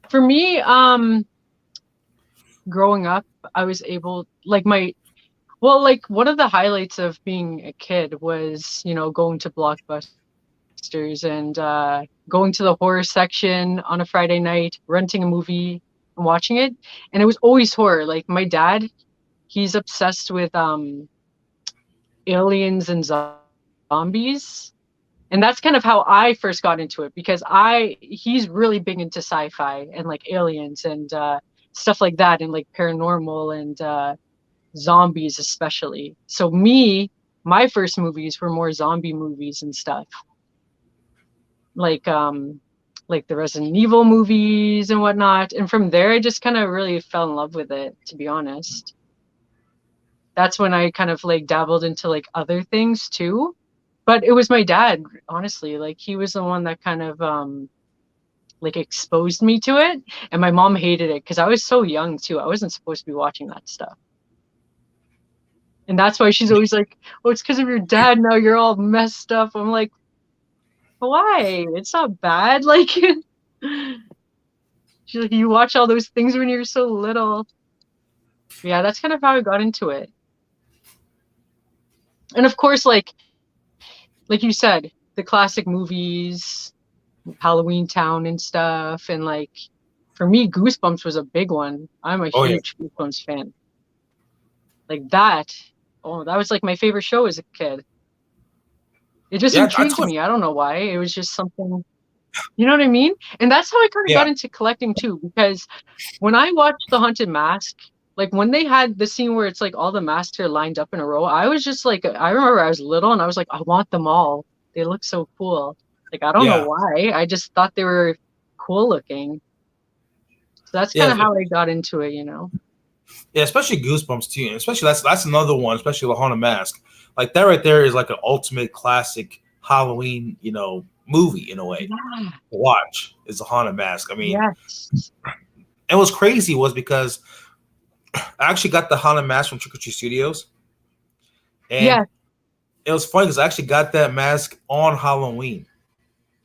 For me, growing up, I was able, like one of the highlights of being a kid was, going to Blockbusters and going to the horror section on a Friday night, renting a movie and watching it. And it was always horror. Like my dad, he's obsessed with aliens and zombies. And that's kind of how I first got into it, because he's really big into sci-fi and like aliens and stuff like that, and like paranormal and zombies especially. So my first movies were more zombie movies and stuff. Like the Resident Evil movies and whatnot. And from there I just kind of really fell in love with it, to be honest. That's when I kind of like dabbled into like other things too. But it was my dad, honestly. Like he was the one that kind of like exposed me to it, and my mom hated it because I was so young too. I wasn't supposed to be watching that stuff. And that's why she's always like, "Oh, it's because of your dad. Now you're all messed up." I'm like, "Why? It's not bad." Like, she's like, "You watch all those things when you're so little." Yeah, that's kind of how I got into it. And of course, like you said, the classic movies, Halloween Town and stuff. And like, for me, Goosebumps was a big one. I'm a huge Goosebumps fan. Like that. Oh, that was like my favorite show as a kid. It just intrigued me. I don't know why. It was just something, you know what I mean? And that's how I kind of got into collecting too, because when I watched The Haunted Mask, like when they had the scene where it's like all the masks are lined up in a row, I was just like, I remember I was little and I was like, I want them all. They look so cool. Like, I don't know why. I just thought they were cool looking. So that's kind of how I got into it, Yeah, especially Goosebumps too. And especially that's another one, especially The Haunted Mask. Like that right there is like an ultimate classic Halloween, movie in a way. Yeah. To watch is The Haunted Mask. I mean, and what's crazy was because I actually got the Haunted Mask from Trick or Treat Studios. And it was funny because I actually got that mask on Halloween.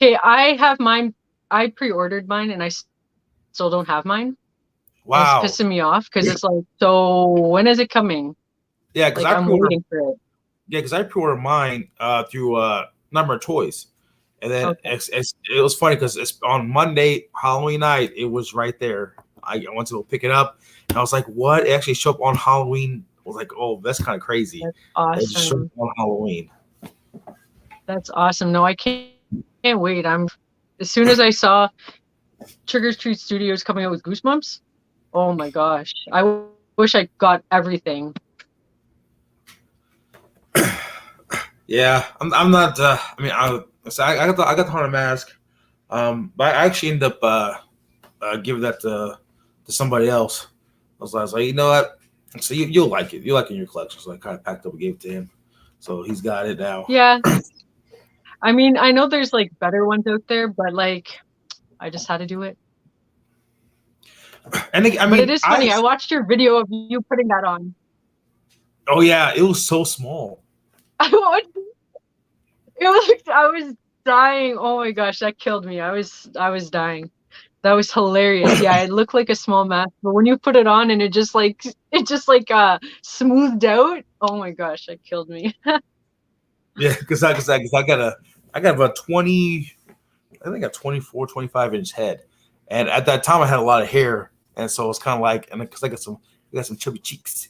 Okay, I have mine. I pre-ordered mine and I still don't have mine. Wow. It's pissing me off because it's like, so when is it coming? Yeah, because I'm waiting for it. Yeah, because I pre-ordered mine through Number of Toys. And then it was funny because it's on Monday, Halloween night, it was right there. I went to go pick it up, and I was like, what? It actually showed up on Halloween. I was like, oh, that's kind of crazy. That's awesome. It just showed up on Halloween. That's awesome. No, I can't wait. As soon as I saw Trick or Treat Studios coming out with Goosebumps, oh my gosh. I wish I got everything. Yeah, I'm not. I mean, I got the haunted mask, but I actually ended up giving that to somebody else. I was like, you know what? So you'll like it. You'll like it in your collection. So I kind of packed up and gave it to him. So he's got it now. Yeah. I mean, I know there's like better ones out there, but like I just had to do it. And I mean, but it is funny. I watched your video of you putting that on. Oh yeah, it was so small. I was dying. Oh my gosh, that killed me. I was dying. That was hilarious. Yeah, it looked like a small mask, but when you put it on and it just smoothed out. Oh my gosh, that killed me. Yeah, because I got about 20, I think a 24, 25-inch head, and at that time I had a lot of hair, and so it's kind of like, and because I got some chubby cheeks,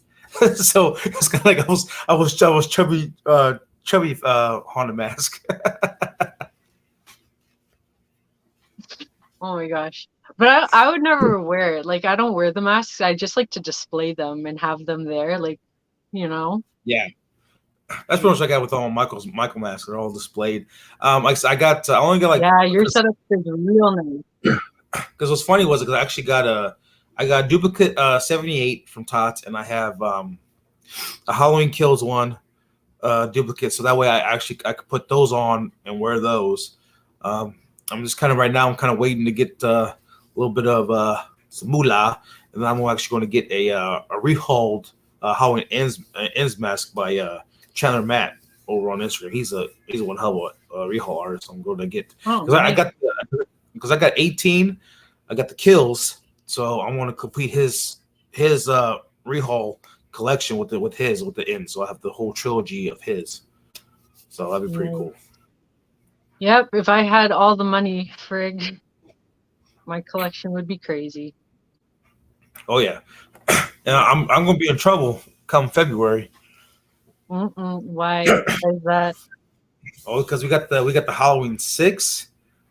so it's kind of like I was chubby haunted mask. Oh my gosh. But I would never wear it. Like I don't wear the masks. I just like to display them and have them there, like, you know. Yeah. That's pretty much what I got with all Michael masks. They're all displayed. Like I only got like, yeah, your setup is real nice. Because what's funny was because I actually got a duplicate 78 from Tots, and I have a Halloween Kills one duplicate, so that way I could put those on and wear those. I'm just kind of right now I'm kind of waiting to get a little bit of some moolah, and then I'm actually going to get a rehauled Halloween ends mask by Chandler Matt over on Instagram. He's a one hell of a rehaul artist. I'm going to get because I got 18. I got the kills, so I want to complete his rehaul collection with the end. So I have the whole trilogy of his. So that'd be pretty cool. Yep, if I had all the money, frig, my collection would be crazy. Oh yeah, and I'm gonna be in trouble come February. Why is that? Oh, because we got the Halloween 6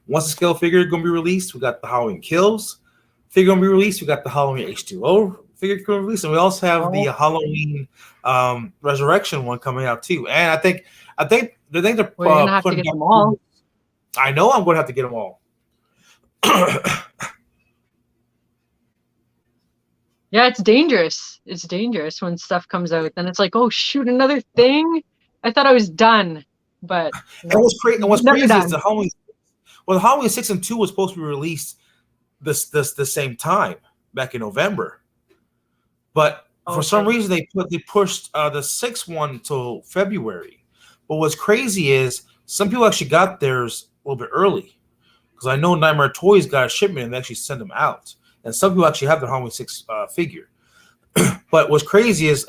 once the scale figure gonna be released. We got the Halloween Kills figure gonna be released. We got the Halloween H2O figure gonna be released, and we also have the Halloween Resurrection one coming out too. And I think they're We're gonna have to get them all. I know I'm gonna have to get them all. Yeah, it's dangerous. It's dangerous when stuff comes out. Then it's like, oh shoot, another thing. I thought I was done, but and what's crazy done. is the Halloween 6 and 2 was supposed to be released the same time back in November, but for some reason they pushed the 6th one till February. But what's crazy is some people actually got theirs a little bit early, because I know Nightmare Toys got a shipment and they actually sent them out. And some people actually have the Halloween 6 figure. But what's crazy is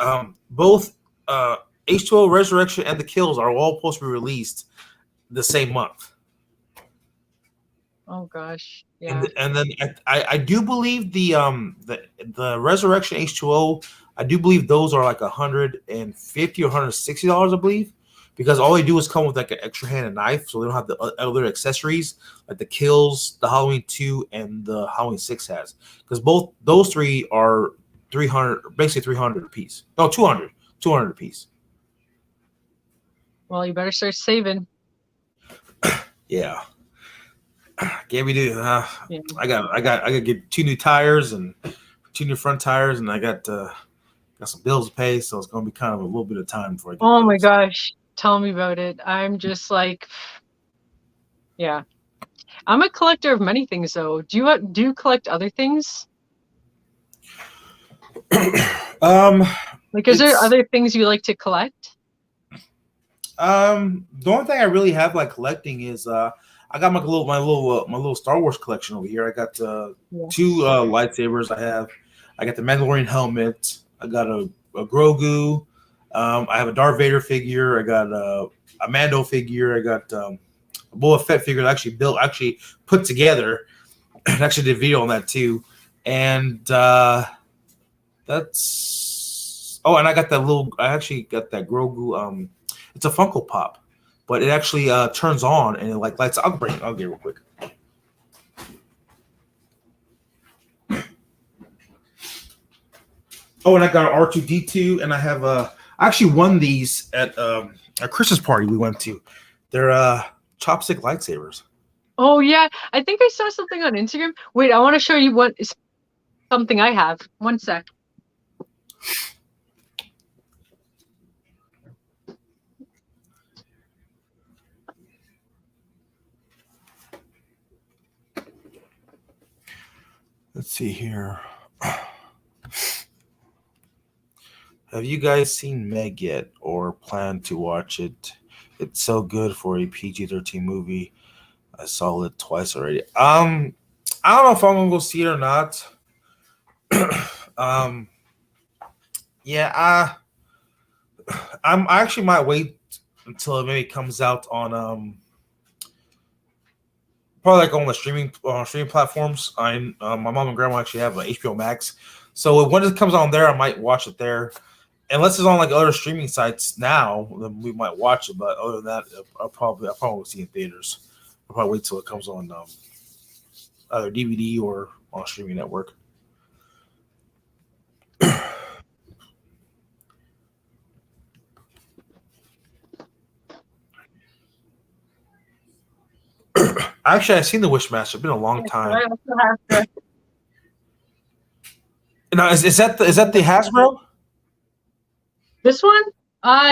both H2O Resurrection and the Kills are all supposed to be released the same month. Oh gosh, yeah. And then I do believe the Resurrection H2O, I do believe those are like $150 or $160, I believe, because all they do is come with like an extra hand and knife, so they don't have the other accessories like the Kills, the Halloween 2, and the Halloween 6 has. Because both those three are basically 300 a piece. No, 200 a piece. Well, you better start saving. Yeah. Can't be doing. I got to get 2 new tires and 2 new front tires, and I got some bills to pay, so it's gonna be kind of a little bit of time before I get Oh my gosh. Tell me about it. I'm just like, yeah. I'm a collector of many things, though. Do you collect other things? Like, is there other things you like to collect? The only thing I really have like collecting is I got my little Star Wars collection over here. I got 2 lightsabers. I got the Mandalorian helmet. I got a Grogu. I have a Darth Vader figure. I got a Mando figure. I got a Boba Fett figure that I actually put together. I actually did a video on that too. And that's and I got I actually got that Grogu. It's a Funko Pop, but it actually turns on and it like lights. I'll get it real quick. Oh, and I got an R2D2, and I have I actually won these at a Christmas party we went to. They're chopstick lightsabers. Oh yeah, I think I saw something on Instagram. Wait, I want to show you what is something I have. One sec. Let's see here. Have you guys seen Meg yet, or plan to watch it? It's so good for a PG-13 movie. I saw it twice already. I don't know if I'm gonna go see it or not. um, yeah, I actually might wait until it maybe comes out on probably like on the streaming platforms. My mom and grandma actually have HBO Max, so when it comes on there, I might watch it there. Unless it's on like other streaming sites now, then we might watch it. But other than that, I'll probably see it in theaters. I'll probably wait till it comes on either DVD or on a streaming network. Actually, I've seen the Wishmaster. It's been a long time. I also have the Now, is that the Hasbro? this one?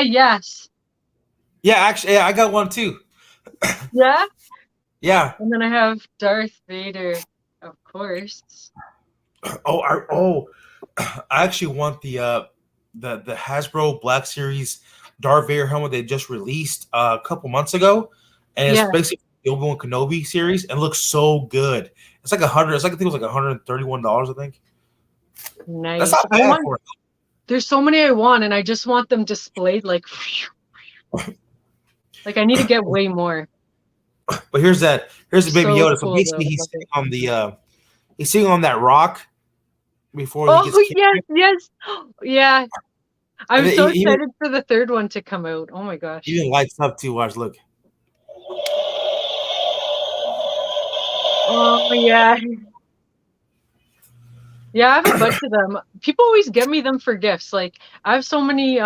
Yes. Yeah, actually, yeah, I got one too. Yeah. Yeah. And then I have Darth Vader, of course. I actually want the Hasbro Black Series Darth Vader helmet they just released a couple months ago, and it's basically the Obi-Wan Kenobi series, and it looks so good. It's like $100. It's like I think it was like $131. I think. Nice. That's not bad for it. There's so many I want, and I just want them displayed like. Like I need to get way more. But here's the Baby Yoda. Cool, so basically, he's sitting on that rock before he gets kicked. Yes. Yeah. I'm so excited for the third one to come out. Oh my gosh. He even lights up too. Watch, look. Oh yeah. Yeah, I have a bunch of them. People always get me them for gifts. Like I have so many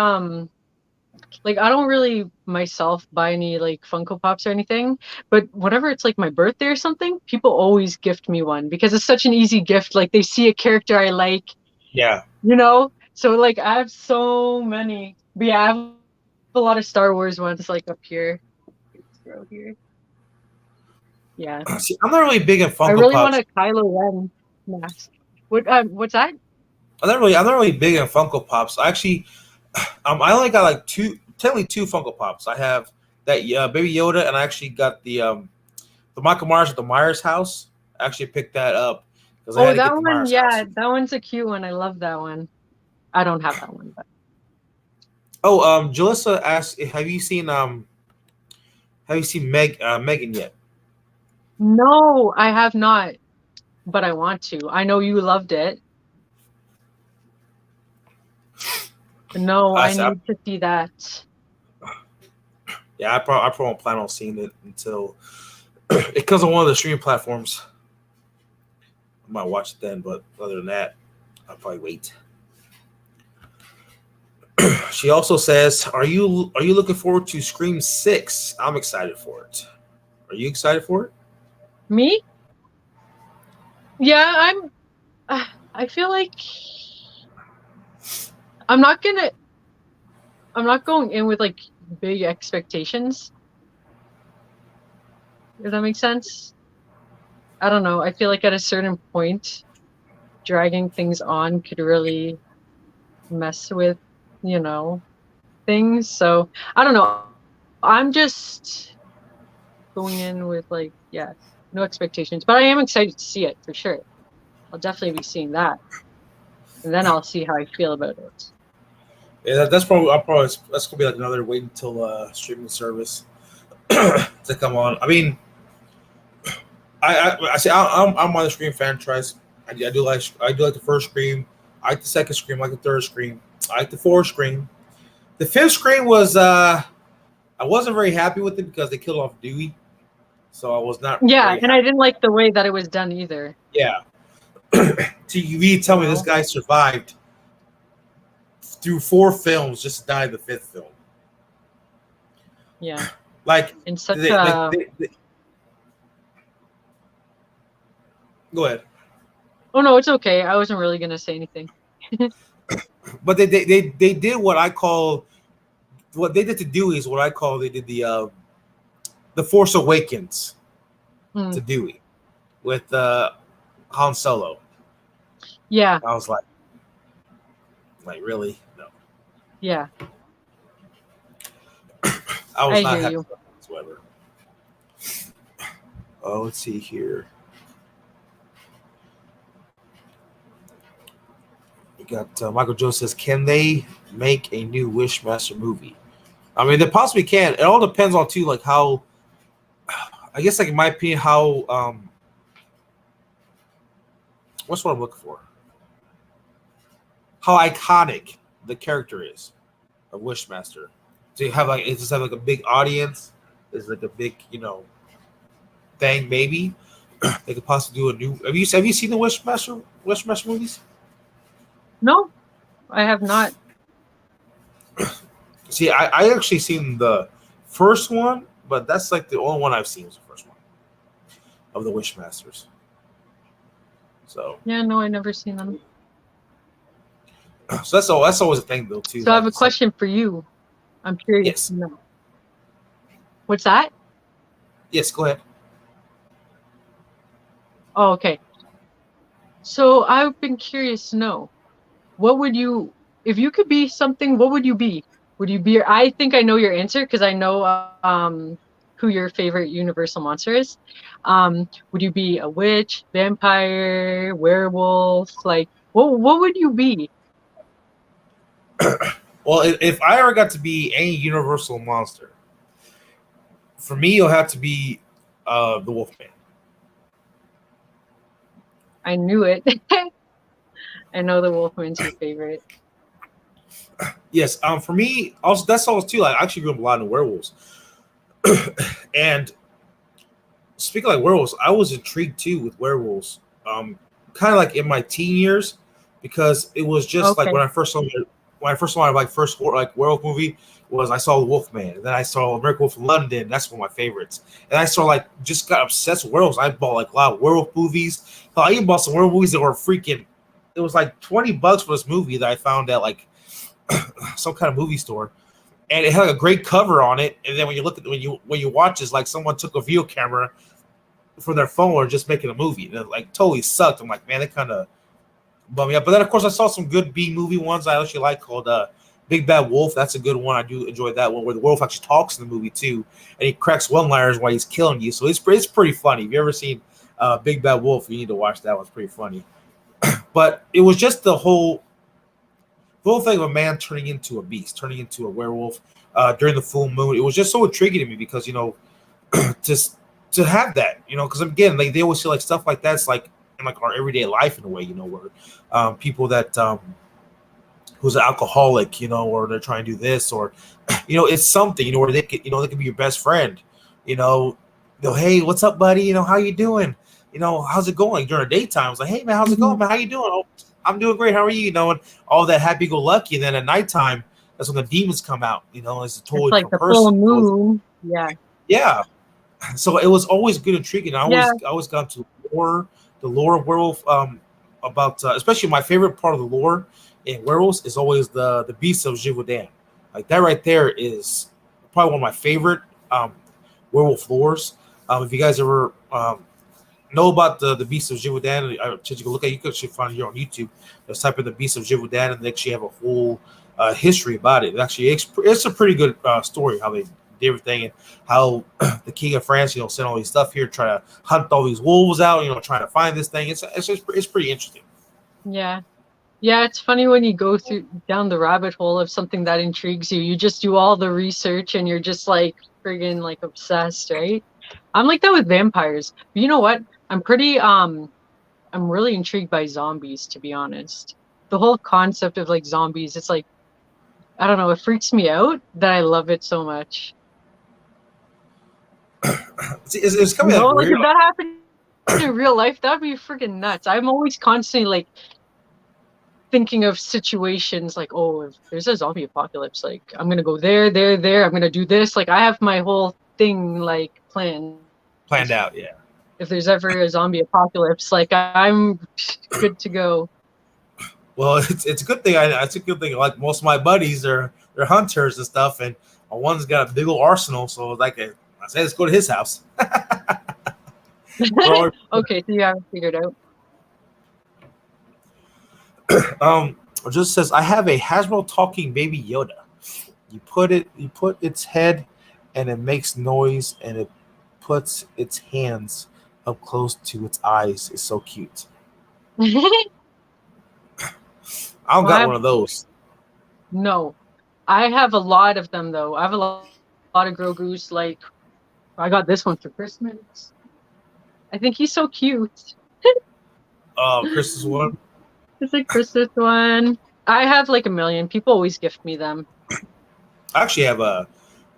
like I don't really myself buy any like Funko Pops or anything, but whenever it's like my birthday or something, people always gift me one because it's such an easy gift. Like they see a character I like. Yeah. You know? So like I have so many. But yeah, I have a lot of Star Wars ones like up here. Let's here. Yeah. See, I'm not really big in Funko Pops. I really want a Kylo Ren mask. What's that? I'm not really big in Funko Pops. Actually, I only got like technically two Funko Pops. I have that Baby Yoda, and I actually got the Michael Myers at the Myers house. I actually picked that up because I had to that get the one, Myers yeah, house. that one's a cute one. I love that one. I don't have that one, but Jalissa asked, have you seen Megan yet? no, I have not, but I want to. I know you loved it. No, I need to see that. Yeah, I probably won't plan on seeing it until it comes on one of the streaming platforms. I might watch it then, but other than that, I'll probably wait. She also says, "Are you looking forward to Scream 6? I'm excited for it. Are you excited for it?" Me? Yeah, I feel like I'm not going in with like big expectations. Does that make sense? I don't know. I feel like at a certain point, dragging things on could really mess with, things. So I don't know. I'm just going in with like, no expectations, but I am excited to see it for sure. I'll definitely be seeing that, and then I'll see how I feel about it. Yeah, that's gonna be like another wait until streaming service to come on. I mean, I say I'm on the Scream franchise. I do like the first Scream. I like the second Scream. I like the third Scream. I like the fourth Scream. The fifth Scream was I wasn't very happy with it because they killed off Dewey, so I was not. Yeah, and I didn't like the way that it was done either. Yeah. You tell me this guy survived through 4 films just to die in the 5th film. Yeah. Like, In such they, a go ahead. Oh no, it's okay. I wasn't really gonna say anything. But they did what I call what they did to Dewey is what I call they did the Force Awakens Hmm. to Dewey with Han Solo. Yeah, I was like really? No. yeah. I was I not hear happy you. with that whatsoever. Oh, let's see here. We got Michael Joe says, can they make a new Wishmaster movie? I mean, they possibly can. It all depends on too, like how. I guess, like in my opinion, how what's what I'm looking for? How iconic the character is of Wishmaster. So you have like it just have like a big audience. It's like a big thing. Maybe they could possibly do a new. Have you seen the Wishmaster movies? No, I have not. See, I actually seen the first one, but that's like the only one I've seen was the first one of the Wishmasters. So Yeah, no, I never seen them. that's always a thing though too. So I have a it's question for you. I'm curious Yes. to know. What's that? Yes, go ahead. Oh, okay. So I've been curious to know, what would you, if you could be something, what would you be? Would you be, I think I know your answer because I know who your favorite Universal monster is. Would you be a witch, vampire, werewolf? Like, what would you be? Well, if I ever got to be any Universal monster, for me, you'll have to be the Wolfman. I knew it. I know the Wolfman's your favorite. Yes. For me, also that's always too. Like, I actually grew up a lot in werewolves, and speaking of like werewolves, I was intrigued too with werewolves. Kind of like in my teen years, because it was just like Okay. when I first saw my first werewolf movie was I saw the Wolfman, and then I saw American Wolf in London. That's one of my favorites, and I saw just got obsessed with werewolves. I bought like a lot of werewolf movies. I even bought some werewolf movies that were freaking. It was like $20 for this movie that I found at like some kind of movie store, and it had like a great cover on it. And then when you look at when you watch, it's like someone took a video camera from their phone or just making a movie. And it like totally sucked. I'm like, man, that kind of bummed me up. But then of course I saw some good B movie ones I actually like called Big Bad Wolf. That's a good one. I do enjoy that one where the wolf actually talks in the movie too, and he cracks one-liners while he's killing you. So it's pretty funny. If you ever seen Big Bad Wolf, you need to watch that one. It's pretty funny. But it was just the whole thing of a man turning into a beast, turning into a werewolf during the full moon. It was just so intriguing to me because just to have that, because again, like they always say like stuff like that's like in like our everyday life in a way, where people that who's an alcoholic, or they're trying to do this, or it's something, where they could, they could be your best friend, they'll, hey, what's up, buddy? How you doing? How's it going during the daytime? It's like, hey man, how's it going, man? How you doing? Oh, I'm doing great. How are you? And all that happy-go-lucky. And then at nighttime, that's when the demons come out. It's a totally It's like different the person. full moon. Yeah. Yeah. So it was always good and intriguing. I Yeah. always got to the lore of werewolf. About especially my favorite part of the lore in werewolves is always the beast of Givaudan. Like that right there is probably one of my favorite werewolf lores. If you guys ever know about the Beast of Givaudan, you can look at, you can actually find it here on YouTube. Just type in the Beast of Givaudan, and they actually have a whole history about it. Actually, it's a pretty good story how they did everything and how the King of France, sent all these stuff here, try to hunt all these wolves out, trying to find this thing. It's pretty interesting. Yeah. Yeah, it's funny when you go down the rabbit hole of something that intrigues you. You just do all the research and you're just like friggin' like obsessed, right? I'm like that with vampires. But you know what? I'm really intrigued by zombies, to be honest. The whole concept of like zombies, it's like, I don't know, it freaks me out that I love it so much. It's coming Like weird. if that happened in real life, that'd be freaking nuts. I'm always constantly like, thinking of situations like, oh, if there's a zombie apocalypse, like I'm gonna go there, there, there. I'm gonna do this. Like I have my whole thing like planned. Planned out, yeah. If there's ever a zombie apocalypse, like I'm good to go. Well, it's a good thing. It's a good thing. Like most of my buddies, they're hunters and stuff, and one's got a big old arsenal. So like I said, let's go to his house. Okay, so you have it figured out. It just says I have a Hasbro talking baby Yoda. You put its head, and it makes noise, and it puts its hands up close to its eyes. It's so cute. I don't got one of those. No, I have a lot of them though. I have a lot of Grogu's. Like I got this one for Christmas. I think he's so cute. Chris's one. It's a Christmas one. I have like a million. People always gift me them. I actually have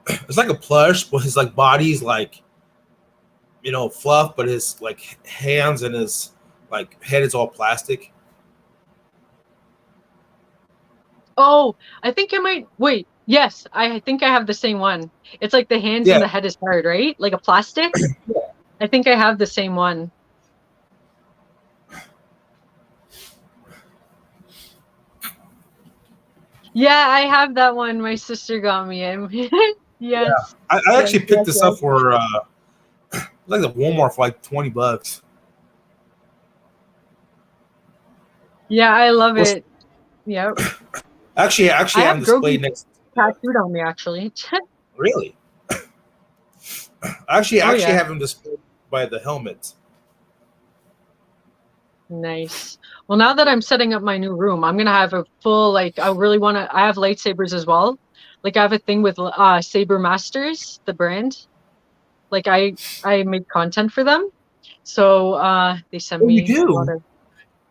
it's like a plush, but his like body's like, fluff, but his like hands and his like head is all plastic. Oh, I think I might wait. Yes, I think I have the same one. It's like the hands and the head is hard, right? Like a plastic. I think I have the same one. Yeah, I have that one. My sister got me. Yes. Yeah. I actually picked this up for like the Walmart for like $20. Yeah, I love it. Yep. Actually, I have displayed next. Tattooed on me, actually. Really? I have him displayed by the helmet. Nice. Well, now that I'm setting up my new room, I'm gonna have a full like. I have lightsabers as well. Like I have a thing with Saber Masters, the brand. Like I make content for them, so they send me. You do?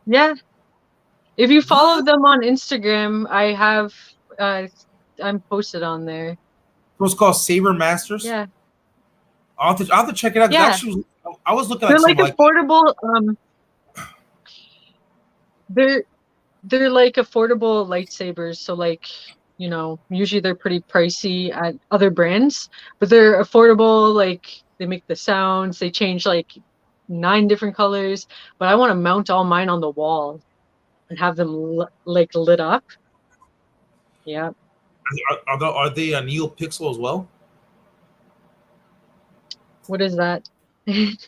Yeah. If you follow them on Instagram, I have. I'm posted on there. It was called Saber Masters. Yeah. I'll have to check it out. Yeah. Actually, I was looking at some, like affordable. They're like affordable lightsabers. So like usually they're pretty pricey at other brands, but they're affordable. Like they make the sounds. They change like 9 different colors. But I want to mount all mine on the wall and have them like lit up. Yeah. Are they a NeoPixel as well? What is that? NeoPixel.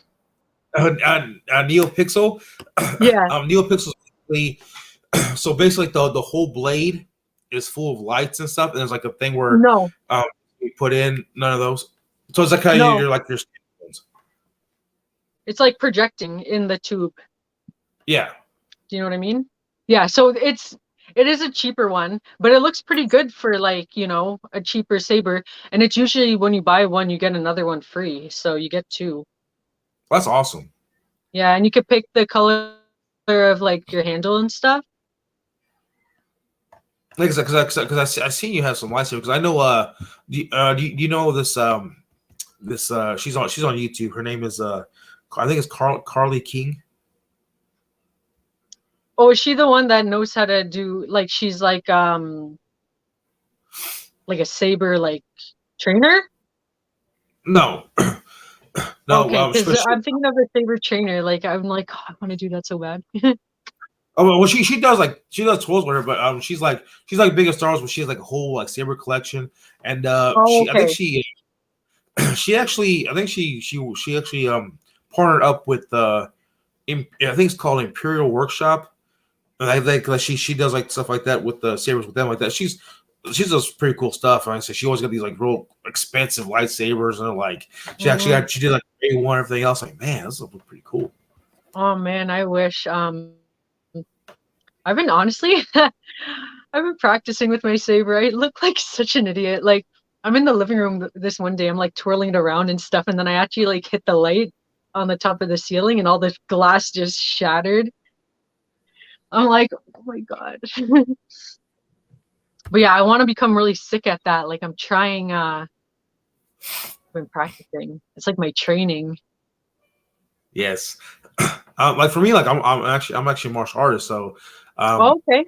Yeah. NeoPixel. So basically, the whole blade is full of lights and stuff, and there's like a thing where you put in none of those. So it's like how you're like your. It's like projecting in the tube. Yeah. Do you know what I mean? Yeah. So it is a cheaper one, but it looks pretty good for like a cheaper saber. And it's usually when you buy one, you get another one free, so you get 2. That's awesome. Yeah, and you could pick the color of like your handle and stuff. Like, because I seen you have some lightsabers. Because I know, do you know this? She's on YouTube. Her name is I think it's Carly King. Oh, is she the one that knows how to do like she's like a saber like trainer? No. No. Okay, because I'm thinking of a saber trainer. Like I'm like, I want to do that so bad. Oh well, she does toys with her, but she's like big as Star Wars, but she has like a whole like saber collection, and I think she actually partnered up with I think it's called Imperial Workshop. And I think like she does like stuff like that with the sabers with them like that. She does pretty cool stuff. And I said she always got these like real expensive lightsabers, and like she did like A1 and everything else. Like, man, this looks pretty cool. Oh man, I wish. I've been honestly, I've been practicing with my saber. I look like such an idiot. Like I'm in the living room this one day. I'm like twirling it around and stuff, and then I actually like hit the light on the top of the ceiling, and all the glass just shattered. I'm like, oh my god. But yeah, I want to become really sick at that. Like I'm trying. I've been practicing. It's like my training. Yes. Like for me, like I'm actually a martial artist, so okay.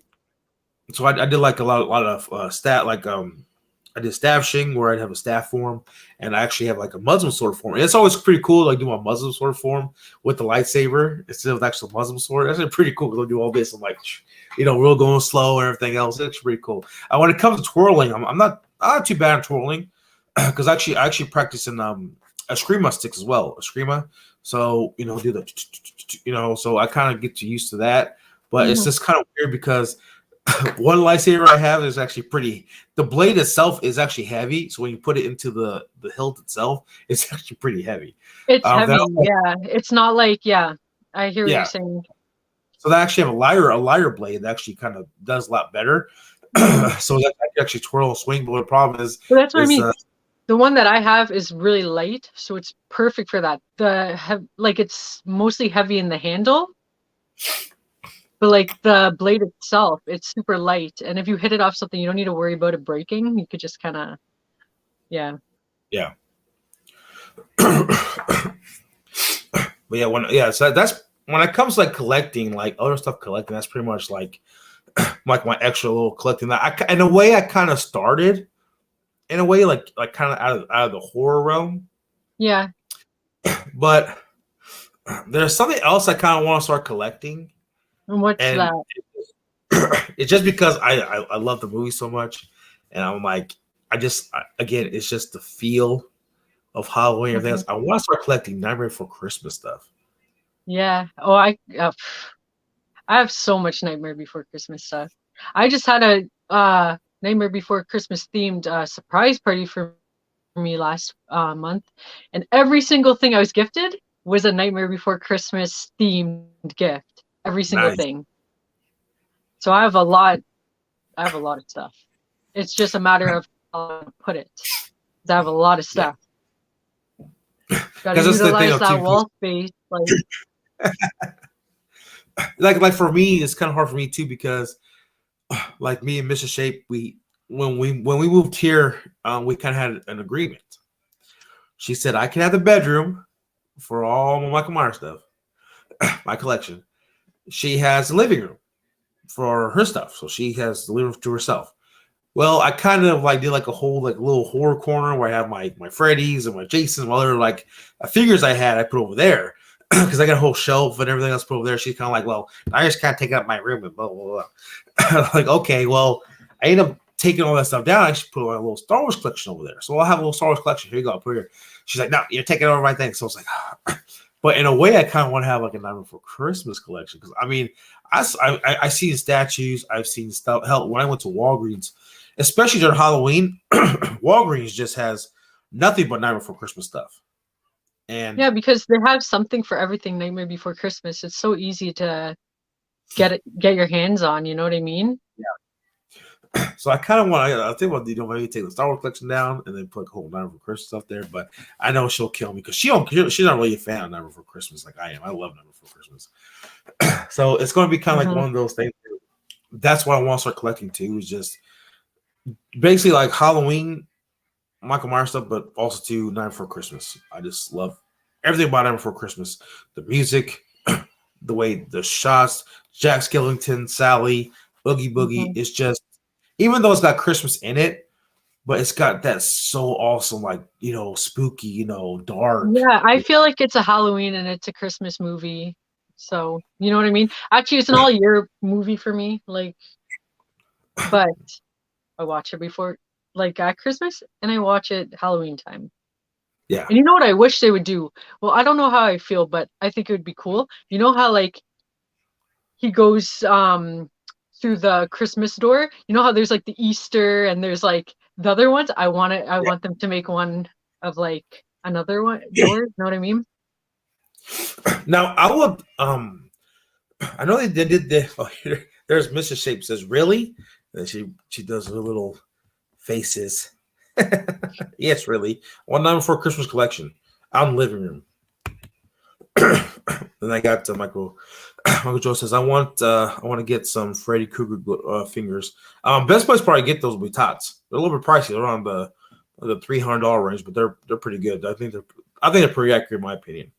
So I did like a lot of stat like I did stashing where I'd have a staff form, and I actually have like a Muslim sword form. And it's always pretty cool, like do my Muslim sword form with the lightsaber instead of the actual Muslim sword. That's pretty cool because I'll do all this. I'm like, real going slow and everything else. It's pretty cool. When it comes to twirling, I'm not too bad at twirling because I actually practice in Eskrima sticks as well. Eskrima, so do the so I kind of get used to that. But it's just kind of weird because one lightsaber I have is actually pretty. The blade itself is actually heavy, so when you put it into the hilt itself, it's actually pretty heavy. It's heavy, yeah. It's not like, yeah. I hear what you're saying. So they actually have a lighter blade that actually kind of does a lot better. So that I can actually twirl and swing. But the problem is, well, that's what I mean. The one that I have is really light, so it's perfect for that. It's mostly heavy in the handle. But like the blade itself, it's super light. And if you hit it off something, you don't need to worry about it breaking. You could just kind of, yeah. Yeah. But so that's when it comes to like collecting, like other stuff collecting, that's pretty much like my extra little collecting that in a way I kind of started in a way like kind of out of the horror realm. Yeah. But there's something else I kind of want to start collecting. And what's that? It's just because I love the movie so much, and I'm like, again, it's just the feel of Halloween and everything else. I want to start collecting Nightmare Before Christmas stuff. Yeah. Oh, I have so much Nightmare Before Christmas stuff. I just had a Nightmare Before Christmas themed surprise party for me last month, and every single thing I was gifted was a Nightmare Before Christmas themed gift. Every single thing. So I have a lot of stuff. It's just a matter of how to put it. I have a lot of stuff. Gotta utilize that wall space. Like for me, it's kind of hard for me too because like me and Mr. Shape, when we moved here, we kind of had an agreement. She said I can have the bedroom for all my Michael Myers stuff, my collection. She has the living room for her stuff, so she has the living room to herself. Well, I kind of like did like a whole like little horror corner where I have my Freddy's and my Jasons and other like figures I put over there because I got a whole shelf and everything else put over there. She's kind of like, well, I just kind of take up my room and blah blah blah. Like, okay, well, I end up taking all that stuff down. I should put my little Star Wars collection over there. So I'll have a little Star Wars collection. Here you go, I'll put it here. She's like, no, you're taking over my thing. So I was like, but in a way, I kind of want to have like a Nightmare Before Christmas collection because I mean, I seen statues, I've seen stuff. Hell, when I went to Walgreens, especially during Halloween, Walgreens just has nothing but Nightmare Before Christmas stuff. And yeah, because they have something for everything Nightmare Before Christmas. It's so easy to get your hands on. You know what I mean? Yeah. So I kind of want. I think about maybe take the Star Wars collection down and then put a whole Nightmare Before Christmas stuff there. But I know she'll kill me because she's not really a fan of Nightmare Before Christmas like I am. I love Nightmare Before Christmas. So it's going to be kind of like one of those things. That's what I want to start collecting too. Is just basically like Halloween, Michael Myers stuff, but also to Nightmare Before Christmas. I just love everything about Nightmare Before Christmas. The music, the way the shots, Jack Skellington, Sally, Oogie Boogie. It's just, even though it's got Christmas in it, but it's got that so awesome, like, spooky, dark. Yeah, I feel like it's a Halloween and it's a Christmas movie. So, you know what I mean? Actually, it's an all year movie for me. Like, but I watch it before, like at Christmas, and I watch it Halloween time. Yeah. And you know what I wish they would do? Well, I don't know how I feel, but I think it would be cool. You know how like he goes through the Christmas door? You know how there's like the Easter and there's like the other ones? I want them to make one of like another one door. You know what I mean? Now I would I know they did this. Oh, there's Mrs. Shape says, really? And she does her little faces. Yes, really. One Night Before Christmas collection out in the living room. Then I got Michael Joe says, I want to get some Freddy Krueger fingers. Best place probably get those will be Tots. They're a little bit pricey. They're around the $300 range, but they're pretty good. I think they're pretty accurate in my opinion.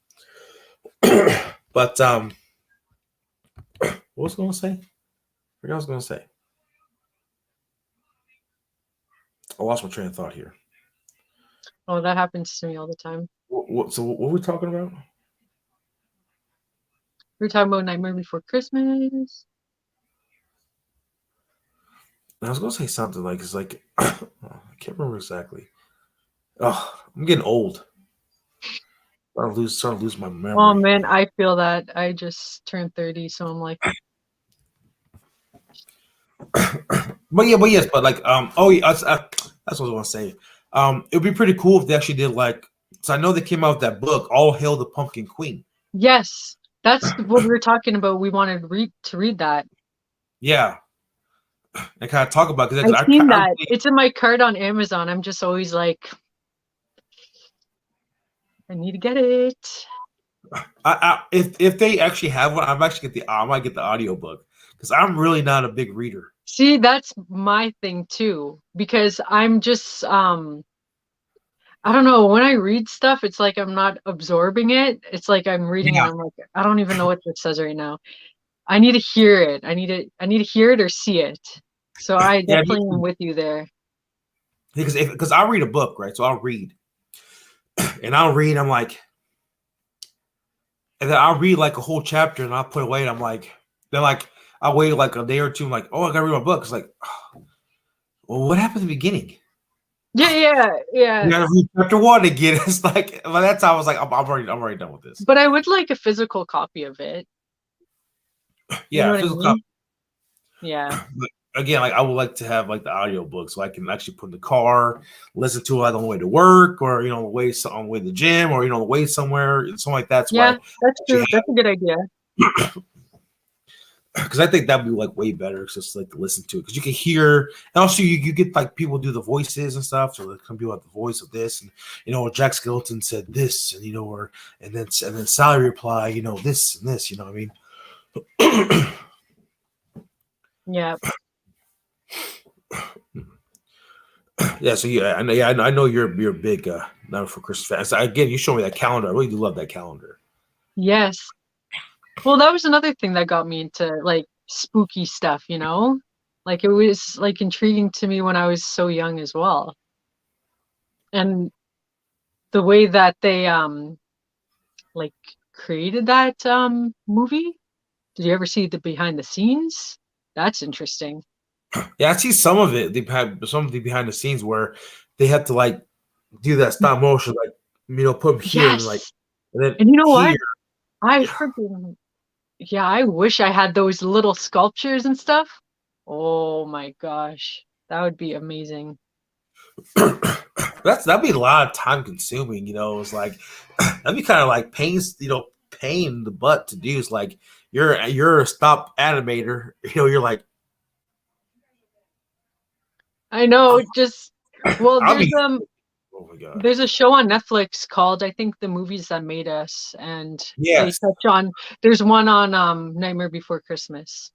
But what was I going to say? I forgot what I was going to say. I lost my train of thought here. Oh, that happens to me all the time. So what were we talking about? We were talking about Nightmare Before Christmas. I was gonna say something like it's like I can't remember exactly. Oh, I'm getting old. Starting to lose my memory. Oh man, I feel that. I just turned 30, so I'm like, but like oh yeah, that's what I was gonna say. It would be pretty cool if they actually did like. So I know they came out with that book, All Hail the Pumpkin Queen. yes, that's what we were talking about. We wanted to read that. Yeah, and kind of talk about because I've seen that. It's in my cart on Amazon. I'm just always like, I need to get it. If they actually have one, I might get the audiobook because I'm really not a big reader. See, that's my thing too, because I'm just I don't know, when I read stuff, it's like I'm not absorbing it. It's like I'm reading and I'm like, I don't even know what this says right now. I need to hear it. I need to hear it or see it. So I definitely am with you there. Because I'll read a book, right? So I'll read. And I'll read, I'm like, and then I'll read like a whole chapter and I'll put it away and I'm like, then like I'll wait like a day or two, I'm like, oh, I gotta read my book. It's like, oh, well, what happened in the beginning? Yeah. You gotta read chapter 1 again. It's like by that time I was like, I'm already done with this. But I would like a physical copy of it. Yeah, you know physical copy. Yeah. But again, like I would like to have like the audiobook so I can actually put in the car, listen to it like on the way to work or on the way on the way to the gym or on the way somewhere, something like that. That's true. That's a good idea. Because I think that'd be like way better just like to listen to it because you can hear and also you get like people do the voices and stuff, so like some people have the voice of this and Jack Skellington said this and and then Sally reply this and this, what I mean. Yeah. Yeah, so I know you're a big Nightmare Before Christmas fan. So again, you show me that calendar. I really do love that calendar. Yes. Well, that was another thing that got me into like spooky stuff, Like it was like intriguing to me when I was so young as well. And the way that they like created that movie. Did you ever see the behind the scenes? That's interesting. Yeah, I see some of it. They've had some of the behind the scenes where they had to like do that stop motion, like put them here and like and you know here. what? I wish I had those little sculptures and stuff. Oh my gosh, that would be amazing. That'd be a lot of time consuming. It's like that'd be kind of like pain in the butt to do. It's like you're a stop animator. You're like, I know. There's oh my God. There's a show on Netflix called I think The Movies That Made Us, and yes, they touch on. There's one on Nightmare Before Christmas.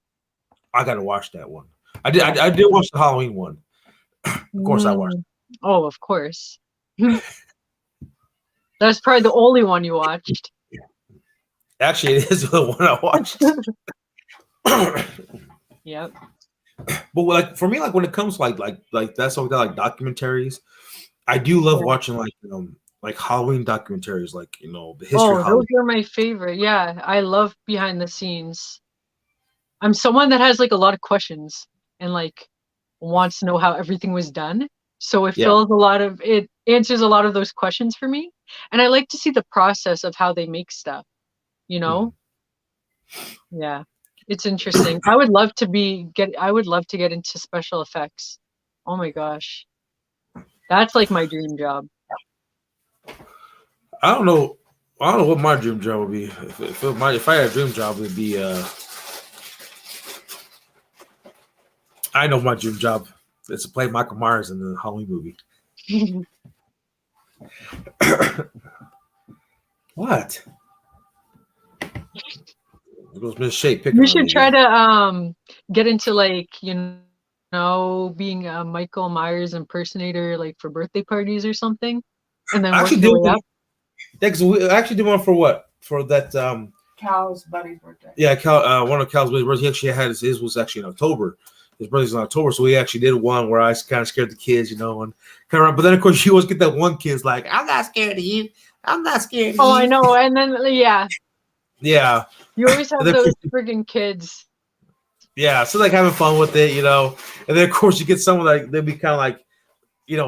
I gotta watch that one. I did watch the Halloween one. Of course, I watched. Oh, of course. That's probably the only one you watched. Actually, it is the one I watched. Yep. But like for me, like when it comes to like that's what we got like documentaries. I do love watching like Halloween documentaries, like the history of Halloween. Those are my favorite. Yeah, I love behind the scenes. I'm someone that has like a lot of questions and like wants to know how everything was done. So it answers a lot of those questions for me. And I like to see the process of how they make stuff, Yeah. It's interesting. I would love to get into special effects. Oh my gosh. That's like my dream job. I don't know what my dream job would be. If I had a dream job, it would be I know my dream job is to play Michael Myers in the Halloween movie. What? It goes in shape. You should try to get into like being a Michael Myers impersonator like for birthday parties or something, and then work your way up. Yeah, we actually did one for what? For that Cal's buddy's birthday. Yeah, Cal. One of Cal's buddy's birthday. He actually had his was actually in October. his birthday's in October, so we actually did one where I kind of scared the kids, and kind of. But then of course you always get that one kid's like, "I'm not scared of you. I'm not scared of you." Oh, I know. And then Yeah. you always have And then, those friggin' kids. yeah, so like having fun with it, and then of course you get someone like they'll be kind of like,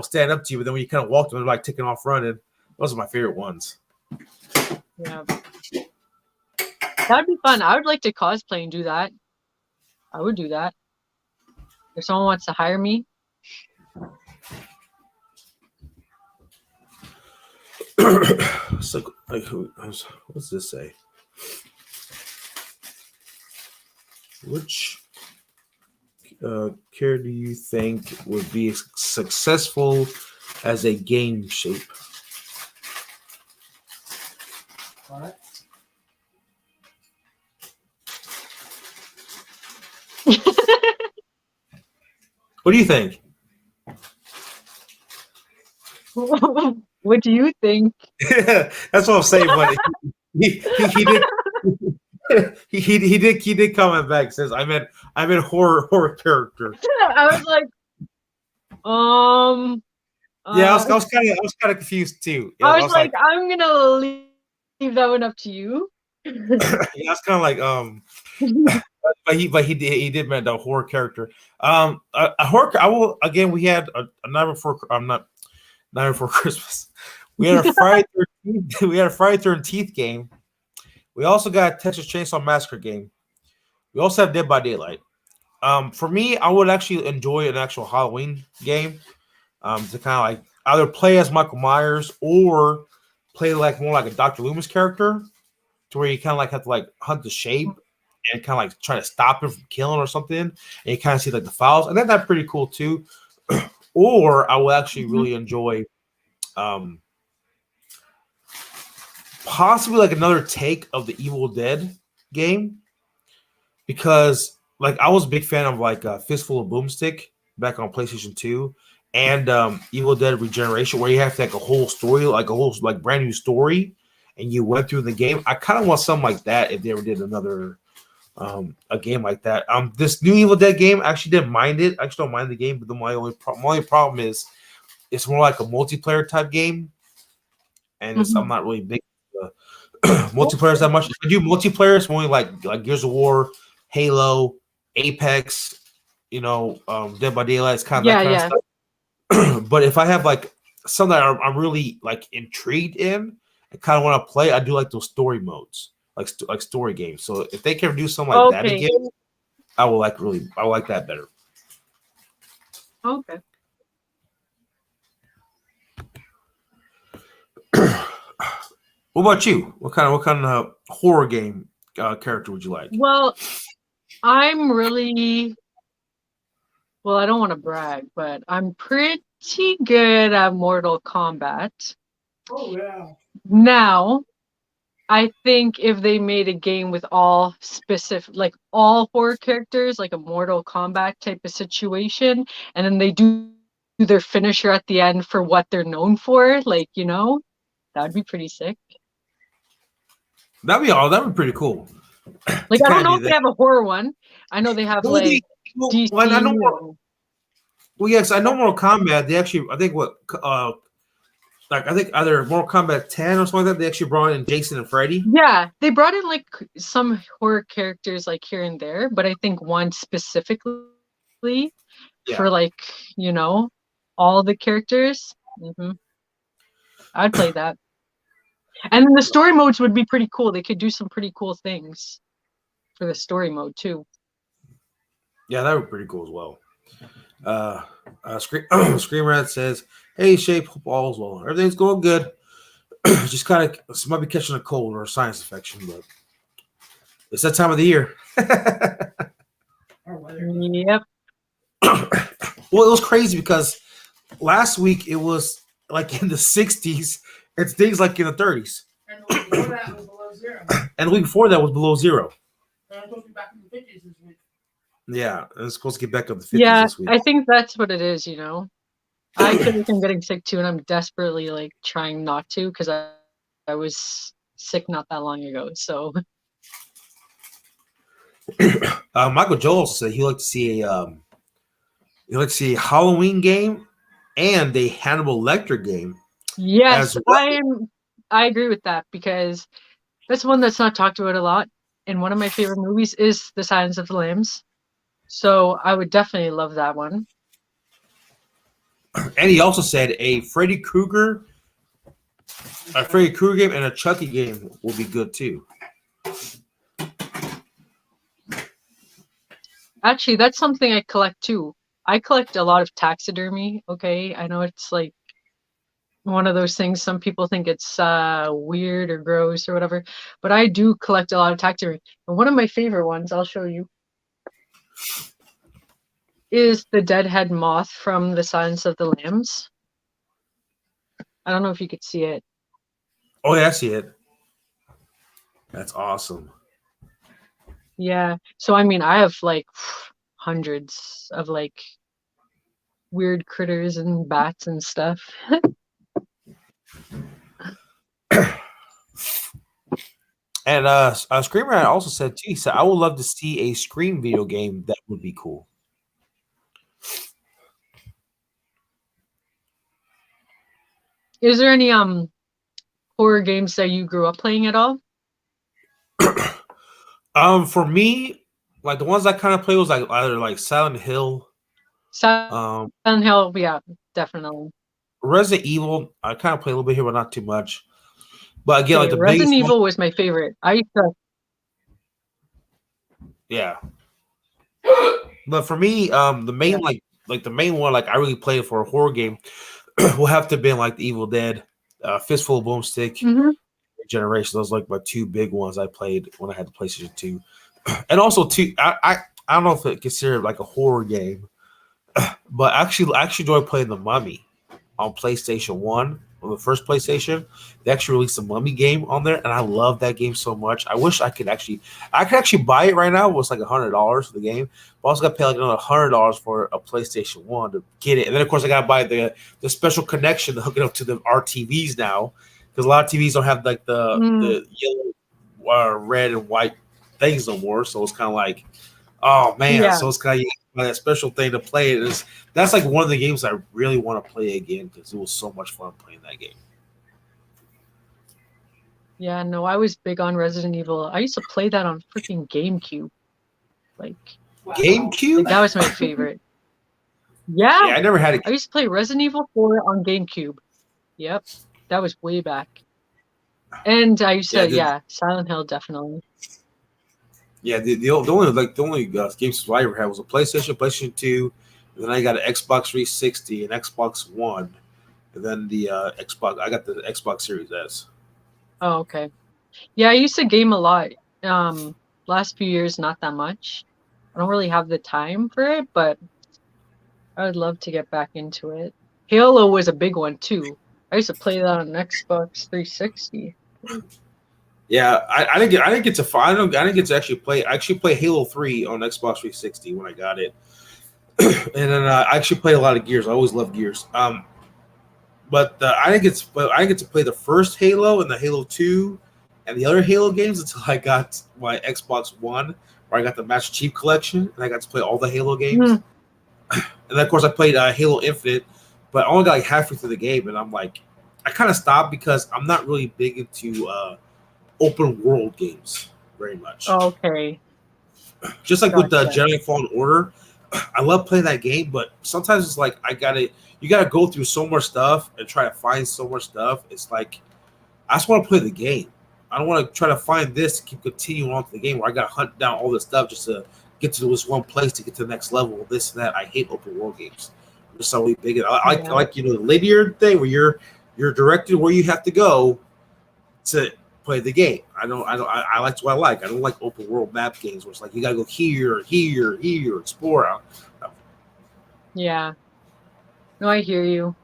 stand up to you, but then when you kind of walk them, they're like taking off running. Those are my favorite ones. Yeah. That'd be fun. I would like to cosplay and do that. I would do that. If someone wants to hire me. So, what's this say? Which character do you think would be successful as a game shape? What? What do you think? What do you think? That's what I'm saying. But he did he did comment back. Says I meant horror character. I was like, Yeah, I was kind of confused too. Yeah, I was like, I'm gonna leave that one up to you. Yeah, it's kind of like but he did meant a horror character. A horror. I will again. We had a night before. Not before Christmas. We had a Friday 13th. We had a Friday 13th game. We also got a Texas Chainsaw Massacre game. We also have Dead by Daylight. For me, I would actually enjoy an actual Halloween game. To kind of like either play as Michael Myers or play like more like a Dr. Loomis character, to where you kind of like have to like hunt the shape and kind of like try to stop him from killing or something, and you kind of see like the files. I think that's pretty cool too. Or I will actually really enjoy possibly like another take of the Evil Dead game, because like I was a big fan of like Fistful of Boomstick back on PlayStation 2 and Evil Dead Regeneration, where you have to like a whole story, like a whole like brand new story, and you went through the game. I kind of want something like that if they ever did another a game like that. This new Evil Dead game, I actually didn't mind it. I actually don't mind the game, but my only problem is it's more like a multiplayer type game, and I'm not really big multiplayer that much. If I do multiplayer, it's only like Gears of War, Halo, Apex, Dead by Daylight. It's kind of that kind of stuff. But if I have like something that I'm really like intrigued in and kind of want to play, I do like those story modes, like story games. So if they can do something like that again, I will like that better. Okay. What about you? What kind of horror game character would you like? Well, I'm really I don't want to brag, but I'm pretty good at Mortal Kombat. Oh yeah. Now, I think if they made a game with all specific, like all horror characters, like a Mortal Kombat type of situation, and then they do their finisher at the end for what they're known for, like, that'd be pretty sick. That'd be pretty cool. Like, I don't know if they have a horror one. I know they have DC. I know yes, I know Mortal Kombat. They actually, I think I think either Mortal Kombat 10 or something like that. They actually brought in Jason and Freddy. Yeah, they brought in like some horror characters like here and there, but I think one specifically for like all the characters. I'd play that. And then the story modes would be pretty cool. They could do some pretty cool things for the story mode too. Yeah, that would be pretty cool as well. Scream Rat says, "Hey, Shape, hope all's well. Everything's going good. Just kind of might be catching a cold or a sinus infection, but it's that time of the year." Yep. Well, it was crazy because last week it was like in the 60s. It's days like in the 30s. And the week before that was below zero. And the week before that was below zero. And I'm supposed to be back in the 50s this week. Yeah, it's supposed to get back up to 50s this week. I think that's what it is, I feel like I'm getting sick too, and I'm desperately like trying not to because I was sick not that long ago. So Michael Joel said he'd like to see a let's see, Halloween game and a Hannibal Lecter game Yes, as well. I agree with that because that's one that's not talked about a lot. And one of my favorite movies is The Silence of the Lambs. So I would definitely love that one. And he also said a Freddy Krueger game, and a Chucky game will be good too. Actually, that's something I collect too. I collect a lot of taxidermy, okay? I know it's like one of those things some people think it's weird or gross or whatever, but I do collect a lot of taxidermy. And one of my favorite ones, I'll show you, is the deadhead moth from The Silence of the Lambs. I don't know if you could see it. Oh yeah, I see it. That's awesome. Yeah. So I mean, I have like hundreds of like weird critters and bats and stuff. And Screamer also said too. He said, "I would love to see a Scream video game. That would be cool." Is there any horror games that you grew up playing at all? For me, like the ones I kind of play was like either like Silent Hill, Silent um, Hill, yeah, definitely. Resident Evil. I kind of play a little bit here, but not too much. But again, like Okay, the Resident biggest one, Evil was my favorite. I used to, yeah. But for me, the yeah. main like the main one like I really played for a horror game will have to have been like the Evil Dead, Fistful of Boomstick, Mm-hmm. Generation. Those like my two big ones I played when I had the PlayStation 2. And also two I don't know if it considered like a horror game, but I actually enjoy playing the Mummy on PlayStation 1, on the first PlayStation. They actually released a Mummy game on there, and I love that game so much. I wish I could actually buy it right now. It was like $100 for the game, but I also got to pay like another $100 for a PlayStation 1 to get it. And then of course I got to buy the special connection to hook it up to our TVs now, because a lot of TVs don't have like Mm, the yellow, red, and white things no more. So it's kind of like, oh man, yeah, so it's kind of that special thing to play. That's like one of the games I really want to play again because it was so much fun playing that game. yeah, no, I was big on Resident Evil. I used to play that on freaking GameCube. Like, Wow. GameCube? that was my favorite. Yeah, Yeah, I never had it. I used to play Resident Evil 4 on GameCube. Yep, that was way back. And I used Yeah, to, yeah, Silent Hill definitely. the only games I ever had was a PlayStation 2, and then I got an Xbox 360, an Xbox One, and then the Xbox. I got the Xbox Series S. Oh, okay. Yeah, I used to game a lot. Last few years, not that much. I don't really have the time for it, but I would love to get back into it. Halo was a big one too. I used to play that on Xbox 360. Yeah, I didn't get to I didn't get to actually play. I actually play Halo 3 on Xbox 360 when I got it, and then I actually played a lot of Gears. I always loved Gears. But I didn't get to play the first Halo and the Halo 2 and the other Halo games until I got my Xbox One, where I got the Master Chief Collection, and I got to play all the Halo games. Mm, And then, of course, I played Halo Infinite, but I only got like halfway through the game, and I'm like, I kind of stopped because I'm not really big into open world games very much. okay, Just like with the gotcha. Jedi Fallen Order, I love playing that game, but sometimes it's like you gotta go through so much stuff and try to find so much stuff. It's like I just want to play the game. I don't want to try to find this to keep continuing on to the game where I gotta hunt down all this stuff just to get to this one place to get to the next level. This and that. I hate open world games. I'm just so really big. I Yeah, like the linear thing where you're directed where you have to go to play the game. I like what I like. I don't like open world map games where it's like you gotta go here, explore. yeah. No, I hear you.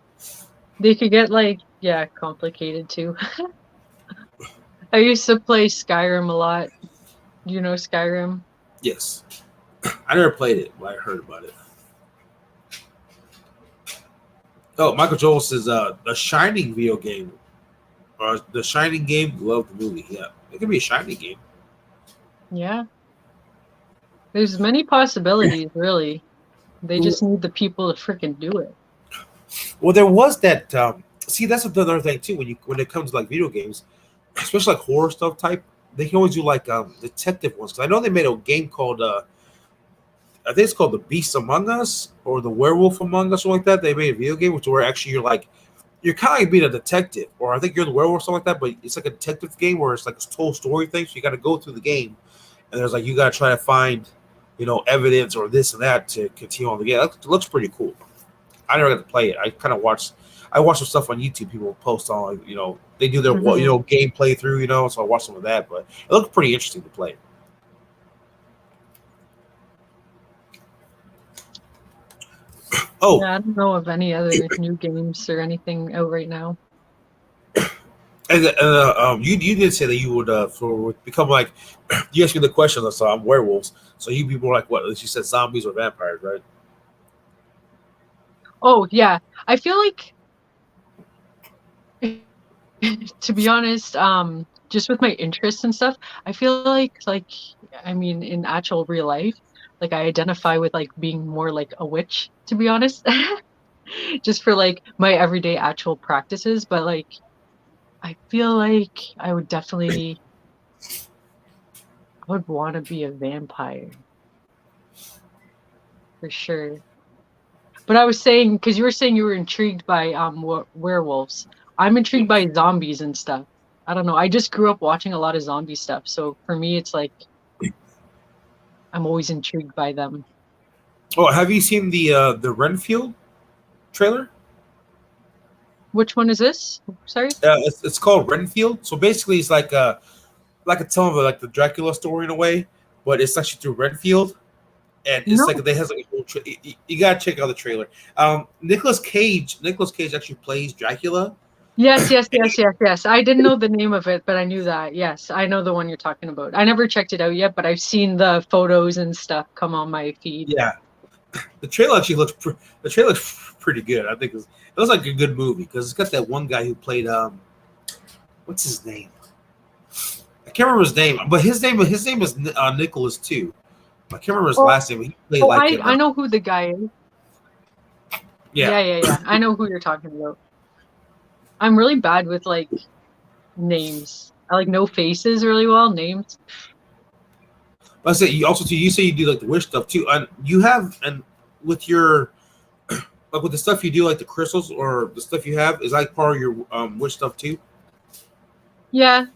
They could get like, yeah, complicated too. I used to play Skyrim a lot. Do you know Skyrim? Yes, I never played it, but I heard about it. Oh, Michael Joel says the Shining video game. The Shining game, love the movie. Yeah, it could be a Shining game. Yeah. There's many possibilities, really. They just need the people to freaking do it. Well, there was that. See, that's another thing too. When it comes to like video games, especially like horror stuff type, they can always do like detective ones. Because I know they made a game called I think it's called The Beast Among Us or The Werewolf Among Us, something like that. They made a video game which where actually you're kind of like being a detective, or I think you're the werewolf, something like that. But it's like a detective game where it's like a whole story thing. So you got to go through the game, and there's like you got to try to find, evidence or this and that to continue on the game. It looks pretty cool. I never got to play it. I watched some stuff on YouTube. People post on, like, they do their game playthrough, so I watched some of that. But it looked pretty interesting to play. Oh, Yeah, I don't know of any other new games or anything out right now. and you did say that you would become like you asked me the question. So I'm werewolves. So you'd be more like what? You said zombies or vampires, right? Oh yeah, I feel like, to be honest, just with my interests and stuff, I feel like I mean, in actual real life, like I identify with like being more like a witch, to be honest, just for like my everyday actual practices. But like, I feel like I would want to be a vampire for sure. But I was saying, because you were saying you were intrigued by werewolves. I'm intrigued by zombies and stuff. I don't know. I just grew up watching a lot of zombie stuff, so for me, it's like I'm always intrigued by them. Oh, have you seen the Renfield trailer? Which one is this? Sorry. It's called Renfield. So basically, it's like a telling of like the Dracula story in a way, but it's actually through Renfield, and it's No. like they has like a whole you gotta check out the trailer. Nicolas Cage actually plays Dracula. Yes. I didn't know the name of it, but I knew that. Yes, I know the one you're talking about. I never checked it out yet, but I've seen the photos and stuff come on my feed. Yeah, the trailer actually looks pretty good. I think it looks like a good movie because it's got that one guy who played what's his name? I can't remember his name, but his name is Nicholas too. I can't remember his last name. He played I know who the guy is. Yeah. I know who you're talking about. I'm really bad with like names. I like know faces really well. Names. I say you say you do like the witch stuff too, and with your like with the stuff you do, like the crystals or the stuff you have, is like part of your witch stuff too. Yeah,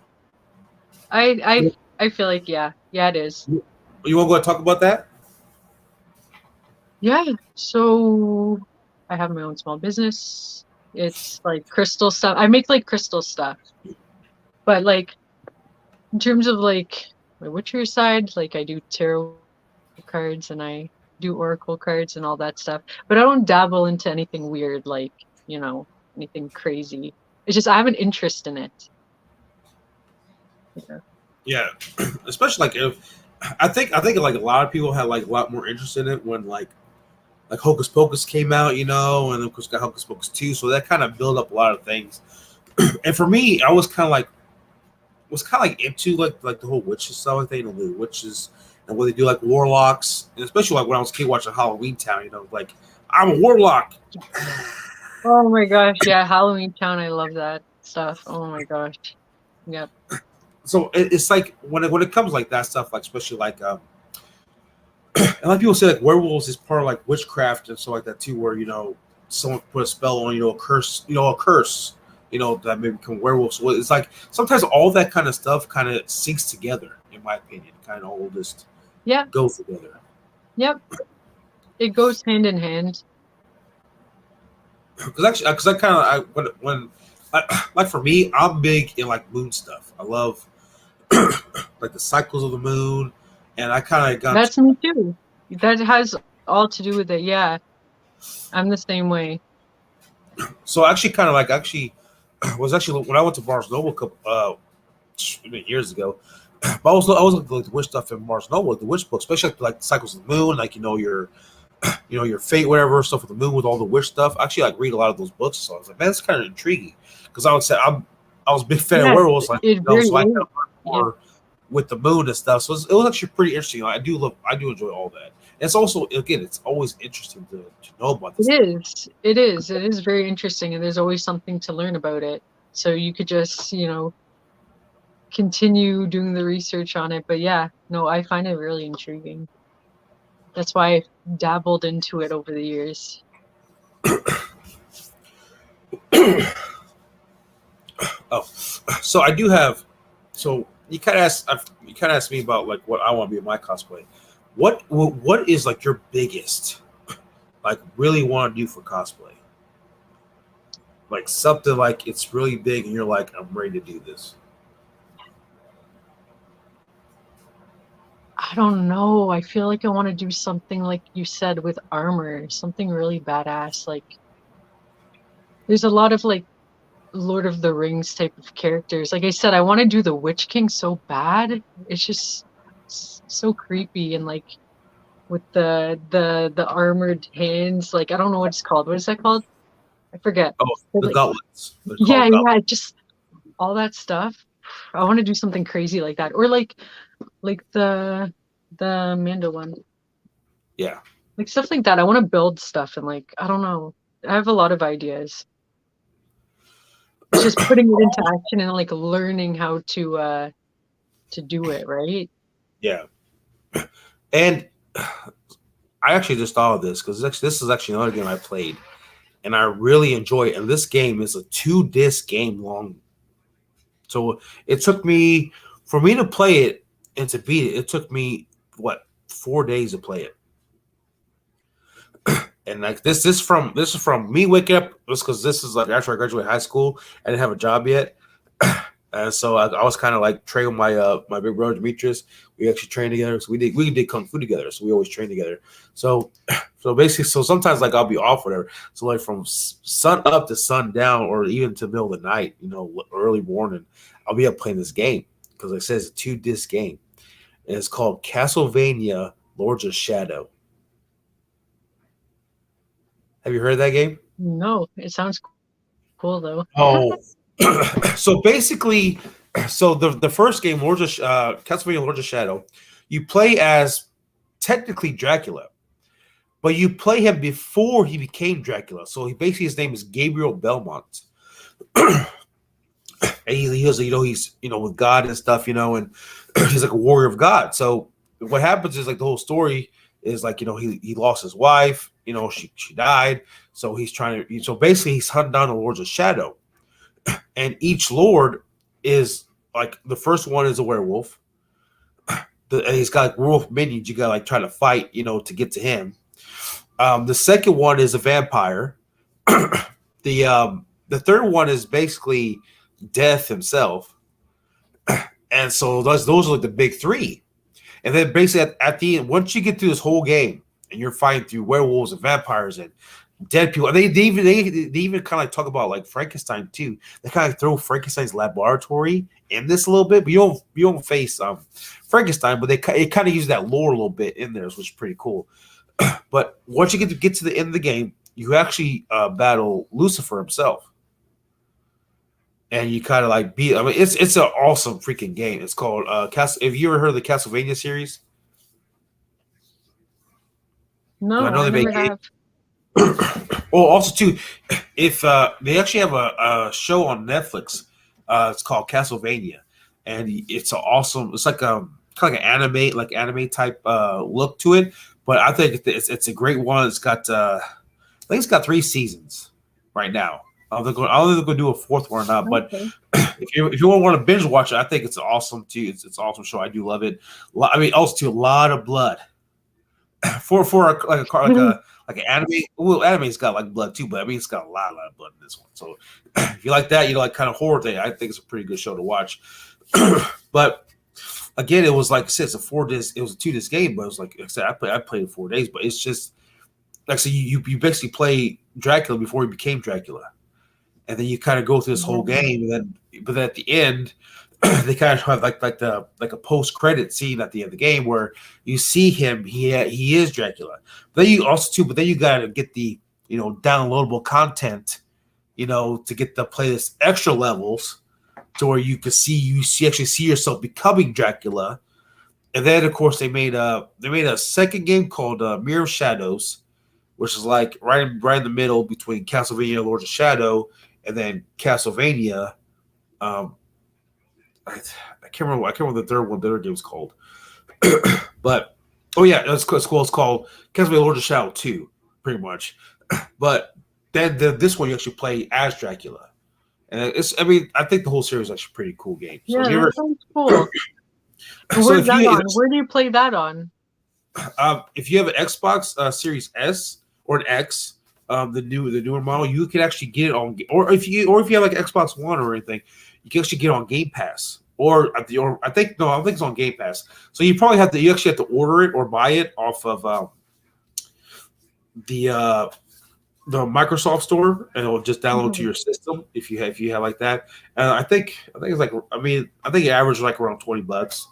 I feel like yeah it is. You want to go and talk about that? Yeah. So I have my own small business. It's like crystal stuff. I make like crystal stuff, but like in terms of like my witcher side, like I do tarot cards and I do oracle cards and all that stuff. But I don't dabble into anything weird, like anything crazy. It's just I have an interest in it. Yeah, especially like if I think like a lot of people had like a lot more interest in it when like Hocus Pocus came out, and of course got Hocus Pocus 2, so that kind of built up a lot of things. And for me, I was kind of like into like the whole witches stuff, like the witches and what they do, like warlocks, and especially like when I was a kid watching Halloween Town, like I'm a warlock. Oh my gosh, yeah, Halloween Town, I love that stuff. Oh my gosh, yep. So it's like when it comes like that stuff, like especially like and a lot of people say like werewolves is part of like witchcraft and stuff like that too, where someone put a spell on a curse, that may become werewolves. So it's like sometimes all that kind of stuff kind of syncs together, in my opinion. Kind of all just goes together. Yep, it goes hand in hand. Because when like for me, I'm big in like moon stuff. I love like the cycles of the moon, and I kind of got that's me too. That has all to do with it. Yeah, I'm the same way. So I actually kind of like was when I went to Barnes Noble a couple years ago. But I was looking like the witch stuff in Barnes Noble, the witch book, especially like the cycles of the moon, like your fate, whatever stuff with the moon, with all the witch stuff. I actually like read a lot of those books, so I was like, man, it's kind of intriguing because I was a big fan of werewolves, like so I kind of more with the moon and stuff. So it was actually pretty interesting. I do enjoy all that. It's also, again, it's always interesting to know about this. It is very interesting, and there's always something to learn about it. So you could just, continue doing the research on it. But yeah, no, I find it really intriguing. That's why I dabbled into it over the years. Oh, so I do have. So you kind of asked me about like what I want to be in my cosplay. What is like your biggest, like really want to do for cosplay? Like something like it's really big and you're like, I'm ready to do this. I don't know. I feel like I want to do something like you said with armor, something really badass. Like there's a lot of like Lord of the Rings type of characters. Like I said, I want to do the Witch King so bad. It's just so creepy and like with the armored hands. Like I don't know what it's called. What is that called? I forget. Oh, But, the like, gauntlets. They're yeah, called gauntlets. yeah, just all that stuff. I want to do something crazy like that, or like the Mando one. Yeah. Like stuff like that. I want to build stuff and like I don't know. I have a lot of ideas. It's just putting it into action and like learning how to do it, right? Yeah. And I actually just thought of this because this is actually another game I played, and I really enjoy it. And this game is a 2-disc game long. So it took me, for me to play it and to beat it, it took me, 4 days to play it. And like this is from me waking up, because this is like after I graduated high school. I didn't have a job yet. And so I was kind of like training my big brother Demetrius. We actually trained together. So we did kung fu together. So we always trained together. So basically, so sometimes like I'll be off, whatever. So like from sun up to sun down, or even to middle of the night, early morning, I'll be up playing this game because like I said, it's a 2-disc game, and it's called Castlevania Lords of Shadow. Have you heard of that game? No, it sounds cool though. Oh, so basically, so the first game, Castlevania Lords of Shadow, you play as technically Dracula, but you play him before he became Dracula. So his name is Gabriel Belmont, and he's with God and stuff, and he's like a warrior of God. So what happens is like the whole story is like he lost his wife, she died, so he's basically he's hunting down the Lords of Shadow. And each lord is like, the first one is a werewolf. And he's got like werewolf minions. You got to like try to fight, to get to him. The second one is a vampire. The third one is basically Death himself. And so those are like the big three. And then basically at the end, once you get through this whole game and you're fighting through werewolves and vampires and dead people. They even kind of like talk about like Frankenstein too. They kind of throw Frankenstein's laboratory in this a little bit, but you don't face Frankenstein, but it kind of use that lore a little bit in there, which is pretty cool. But once you get to the end of the game, you actually battle Lucifer himself, and you kind of like beat. I mean, it's an awesome freaking game. It's called Have you ever heard of the Castlevania series? No, I know I they never make have. Well, also too, if they actually have a show on Netflix, it's called Castlevania, and it's awesome. It's like kind of like an anime type look to it. But I think it's a great one. It's got I think it's got 3 seasons right now. I don't think they're going to do a 4th one or not. But Okay. if you want to binge watch it, I think it's awesome too. It's an awesome show. I do love it. I mean, also too, a lot of blood for like an anime. Well, anime's got like blood too, but I mean it's got a lot of blood in this one. So if you like that, like kind of horror thing, I think it's a pretty good show to watch. But again, it was like I said, it's a 2-disc game, but it was like I said, I played it 4 days, but it's just like so you basically play Dracula before he became Dracula, and then you kind of go through this whole game, but then at the end. They kind of have like a post-credit scene at the end of the game where you see him. He is Dracula. But then you got to get the downloadable content, to get to play this extra levels, to where you actually see yourself becoming Dracula, And then of course they made a second game called Mirror of Shadows, which is like right in the middle between Castlevania Lords of Shadow and then Castlevania. Um, I can't remember. I can't remember the third one. The other game was called. But oh yeah, it's cool. It's called Castlevania Lords of Shadow 2, pretty much. But then this one you actually play as Dracula, and it's. I mean, I think the whole series is actually a pretty cool game. So Yeah, if you that sounds cool. so Where's if that you on? Where do you play that on? if you have an Xbox Series S or an X, the newer model, you can actually get it on. Or if you have like Xbox One or anything, you can actually get it on Game Pass. Or I think it's on Game Pass. So you probably you actually have to order it or buy it off of the Microsoft Store, and it'll just download to your system if you have like that. And I think it's like, I mean, I think it averages like around $20,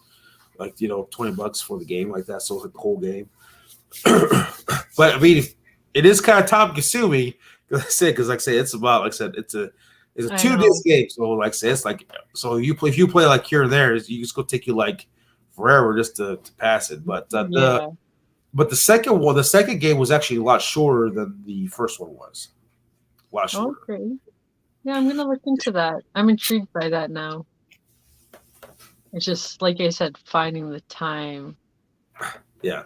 like $20 for the game like that. So it's like the whole game. But I mean, it is kind of time consuming because like I said, it's about, like I said, it's a 2 disc game. So like I said, it's like, so if you play like here and there, you just go take you like forever just to pass it. But the second game was actually a lot shorter than the first one was. A lot shorter. Okay. Yeah, I'm gonna look into that. I'm intrigued by that now. It's just like I said, finding the time. Yeah.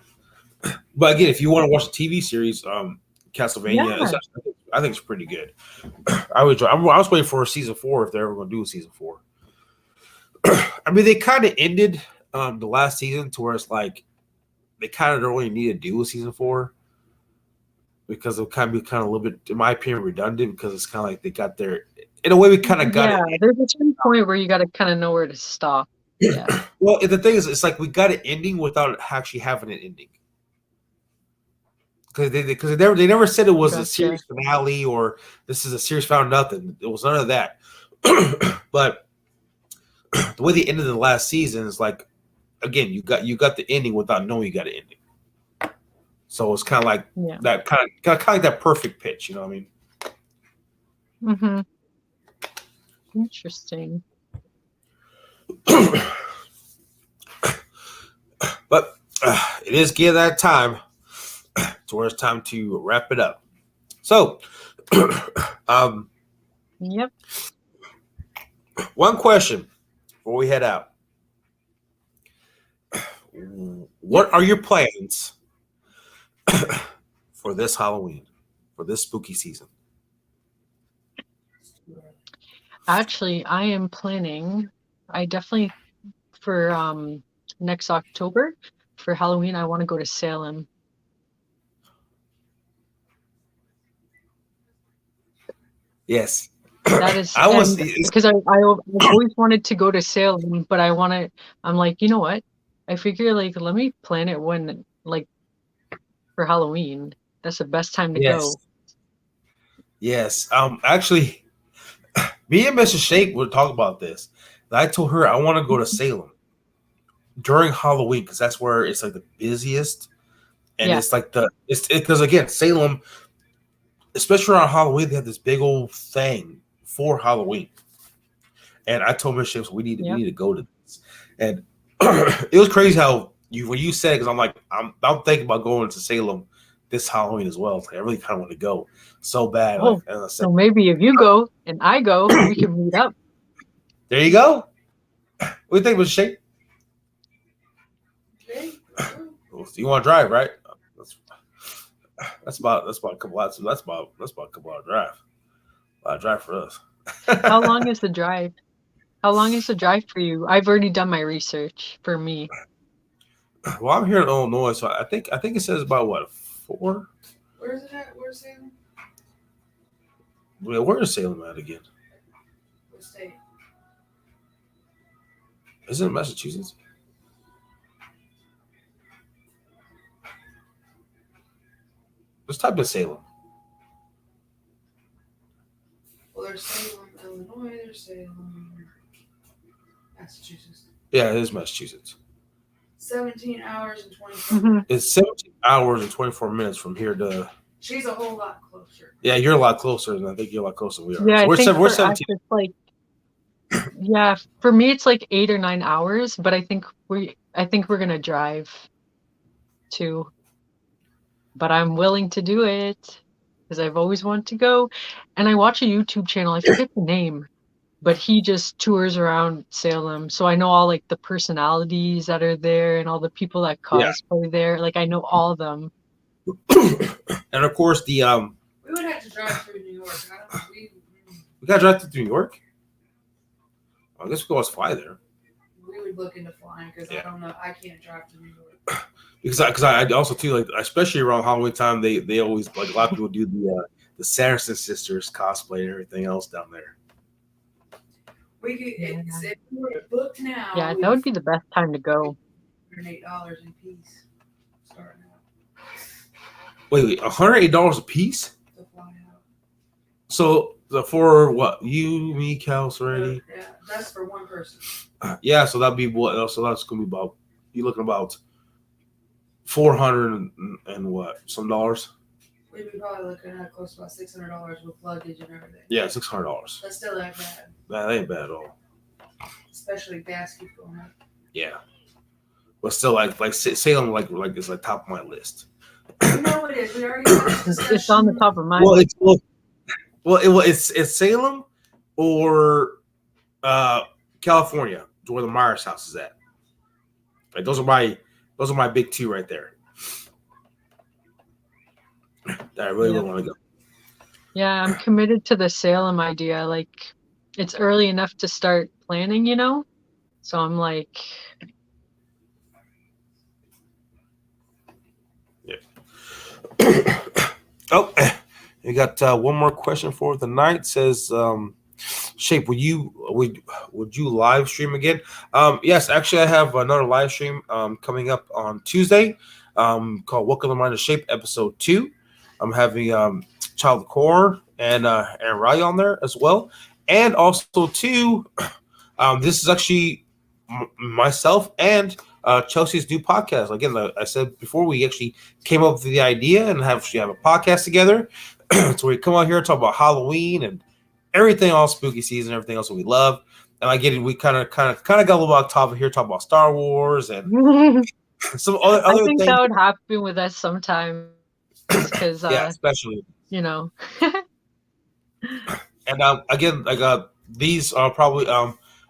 But again, if you want to watch the TV series, Castlevania, I think it's pretty good. I was waiting for season 4 if they're ever going to do a season 4. I mean, they kind of ended the last season to where it's like they kind of don't really need to do a season 4 because it'll kind of be a little bit, in my opinion, redundant because it's kind of like they got their, in a way, we kind of got it. Yeah, there's a certain point where you got to kind of know where to stop. Yeah. Well, the thing is, it's like we got an ending without actually having an ending. Because they never said it was a series finale or this is a series finale. Nothing. It was none of that. But the way they ended the last season is like, again, you got the ending without knowing you got an ending. So it's kind of like that kind of like that perfect pitch. You know what I mean? Mm-hmm. Interesting. But it is getting that time to where it's time to wrap it up. So, yep. One question before we head out. What are your plans for this Halloween, for this spooky season? Actually, I am planning, I definitely, for next October, for Halloween, I want to go to Salem. Yes. That is, because I've always wanted to go to Salem, but I'm like, you know what? I figure like, let me plan it when, like, for Halloween. That's the best time to go. Yes. Actually, me and Mrs. Shake would talk about this. I told her I want to go to Salem during Halloween because that's where it's like the busiest, and it's like because again, Salem, especially around Halloween, they have this big old thing for Halloween. And I told Mrs. Shake we need to go to this, and it was crazy how when you said it, because I'm like I'm thinking about going to Salem this Halloween as well. Like, I really kind of want to go so bad. Oh, like, so maybe if you go and I go, we can meet up. There you go. What do you think, Mr. Shake? You want to drive, right? That's about a couple hours. That's about a couple hour drive. A lot of drive for us. How long is the drive? How long is the drive for you? I've already done my research for me. Well, I'm here in Illinois, so I think it says about what, 4? Where is it at? Where's Salem? Well, where is Salem at again? What state? Is it Massachusetts? Let's type in Salem. Well, there's Salem, Illinois. There's Salem, Massachusetts. Yeah, it is Massachusetts. 17 hours and 24 minutes. It's 17 hours and 24 minutes from here to. She's a whole lot closer. Yeah, you're a lot closer, and I think you're a lot closer than we are. Yeah, So we're 17. It's like Yeah, for me it's like 8 or 9 hours, but I think we're gonna drive too. But I'm willing to do it because I've always wanted to go. And I watch a YouTube channel, I forget the name, but he just tours around Salem. So I know all like the personalities that are there and all the people that Yeah. cosplay there. Like I know all of them. And of course We would have to drive through New York. I don't know. we got to drive to New York. I guess we could always fly there. We would look into flying because I don't know. I can't drive to New York. Because I also too like, especially around Halloween time, they always, like, a lot of people do the Sanderson sisters cosplay and everything else down there. We could if we were booked now. Yeah, that would be the best time to go. $108 in piece starting out. Wait, $108 a piece? To fly out. So for what, you, me, Cal, Serenity? Yeah, that's for one person. Yeah, so that'd be what? So that's gonna be about, you looking about 400 and what, some dollars? We'd be probably looking at close to about $600 with luggage and everything. Yeah, $600. That's still not bad. That ain't bad at all. Especially gas keeps going up. Yeah, but still, like Salem, like is like top of my list. You know what it is? We already had this discussion. It's on the top of my It's Salem or California, where the Myers house is at. Like those are my big two right there. That I really don't want to go. Yeah, I'm committed to the Salem idea. Like, it's early enough to start planning, you know? So I'm like... Yeah. Oh, you got one more question for the night. It says, Shape, would you live stream again? Yes, actually, I have another live stream coming up on Tuesday called Welcome to Mind of Shape, episode 2. I'm having Child Core and Ray on there as well. And also, too, this is actually myself and Chelsea's new podcast. Again, like I said before, we actually came up with the idea and have a podcast together. So we come out here and talk about Halloween and everything, all spooky season, everything else that we love. And we kind of got a little off topic here, talking about Star Wars and some other I think things. that would happen with us sometimes because, yeah, especially, you know. And again, like these are probably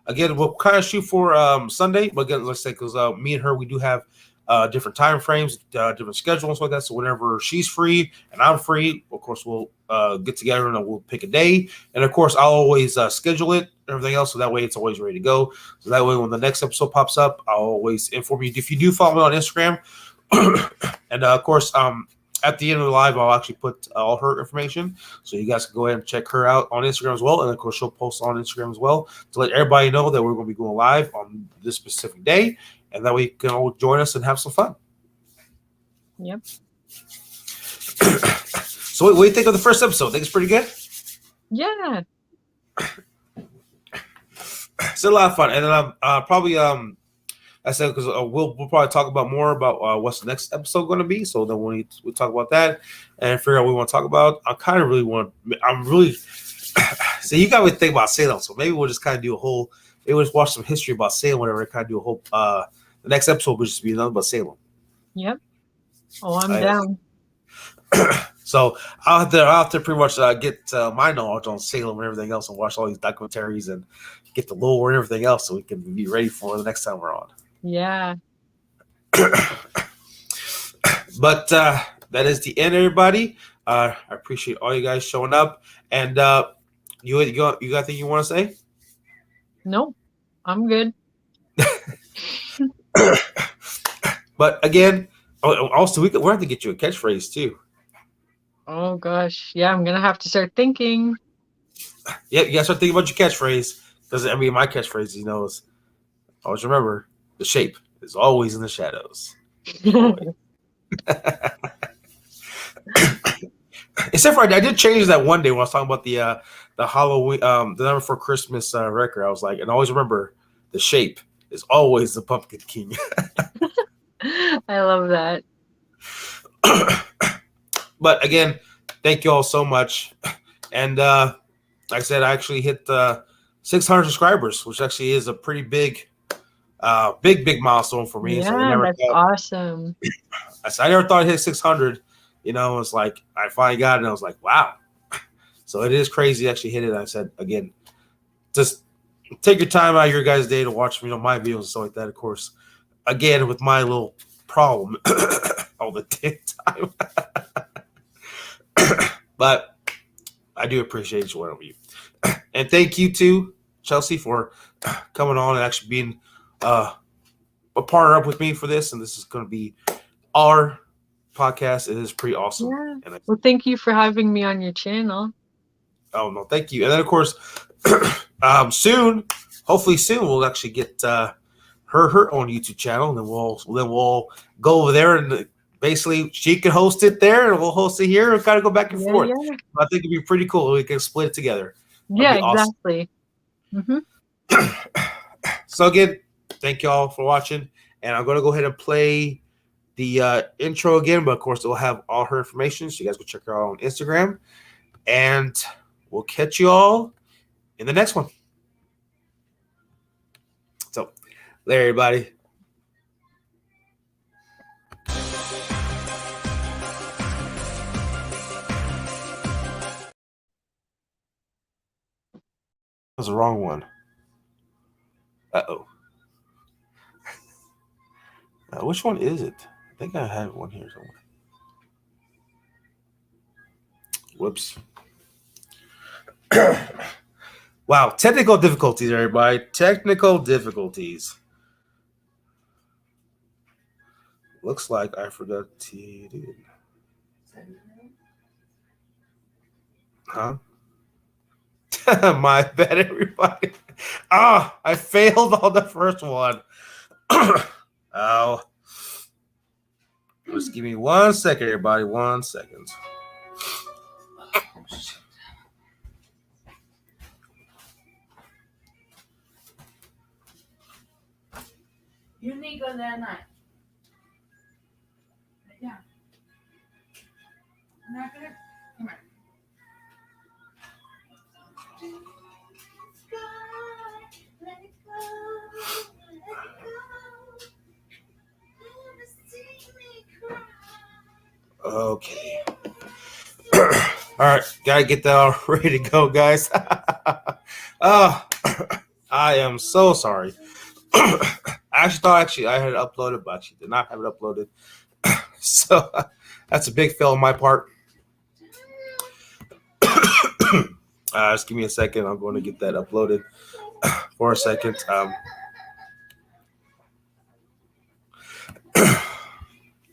again, we'll kind of shoot for Sunday, but again, let's say, because me and her, we do have different time frames, different schedules like that. So whenever she's free and I'm free, of course, we'll get together and we'll pick a day. And of course, I'll always schedule it and everything else, so that way it's always ready to go. So that way, when the next episode pops up, I'll always inform you. If you do follow me on Instagram, and of course, at the end of the live, I'll actually put all her information, so you guys can go ahead and check her out on Instagram as well. And of course, she'll post on Instagram as well to let everybody know that we're going to be going live on this specific day, and that way you can all join us and have some fun. Yep. So what do you think of the first episode? Think it's pretty good? Yeah. It's a lot of fun, and then I'm probably I said, because we'll probably talk about more about what's the next episode going to be. So then we'll talk about that and figure out what we want to talk about. I'm really see, you got to think about Salem. So maybe we'll just kind of do we'll just watch some history about Salem, whatever. Kind of do a whole the next episode will just be another about Salem. Yep. Oh, I'm down. So I'll have to pretty much get my knowledge on Salem and everything else, and watch all these documentaries and get the lore and everything else, so we can be ready for the next time we're on. Yeah. But that is the end, everybody. I appreciate all you guys showing up. And you got anything you want to say? No, I'm good. But again, also we're going to get you a catchphrase too. Oh gosh, yeah, I'm gonna have to start thinking. Yeah, you got to start thinking about your catchphrase, because I mean, my catchphrase, is always remember, the shape is always in the shadows. Except for I did change that one day when I was talking about the Halloween, the Number for Christmas record. I was like, and always remember, the shape is always the Pumpkin King. I love that. But again, thank you all so much. And like I said, I actually hit 600 subscribers, which actually is a pretty big milestone for me. So Yeah, that's awesome. I never thought I'd hit 600. You know, it's like I finally got it, and I was like, wow. So it is crazy to actually hit it. I said again, just take your time out of your guys' day to watch, my videos and stuff like that. Of course, again with my little problem all the damn time. But I do appreciate each one of you, and thank you to Chelsea for coming on and actually being a partner up with me for this. And this is going to be our podcast. It is pretty awesome. Yeah. And well, thank you for having me on your channel. Oh no, thank you. And then of course, hopefully soon, we'll actually get her own YouTube channel, and then we'll go over there and basically she can host it there, and we'll host it here, and kind of go back and forth. Yeah. I think it'd be pretty cool. We can split it together. That'd exactly. Awesome. So again, thank you all for watching, and I'm going to go ahead and play the intro again, but of course it'll have all her information, so you guys go check her out on Instagram, and we'll catch you all in the next one. So, there, everybody. That was the wrong one. Uh-oh. Which one is it? I think I had one here somewhere. Whoops. Wow, technical difficulties, everybody. Technical difficulties. Looks like I forgot to do it. Huh? My bad, everybody. I failed on the first one. Oh. Just give me 1 second, everybody. 1 second. You need to go that night. Yeah. I'm not gonna. Come here. Let it go. Let it go. Never see me cry. Okay. All right, gotta get that all ready to go, guys. I am so sorry. I actually thought I had it uploaded, but actually did not have it uploaded. So that's a big fail on my part. Just give me a second. I'm going to get that uploaded for a second.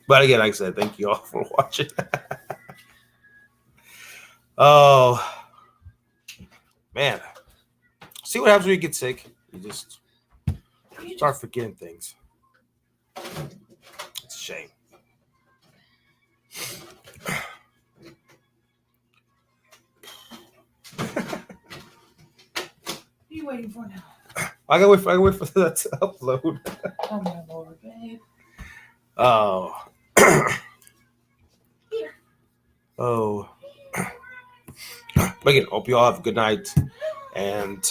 But again, like I said, thank you all for watching. Oh, man. See what happens when you get sick? You just start forgetting things. It's a shame. What are you waiting for now? I gotta wait for that to upload. Oh my Lord, babe. Oh. Here. Oh. But again, hope you all have a good night. And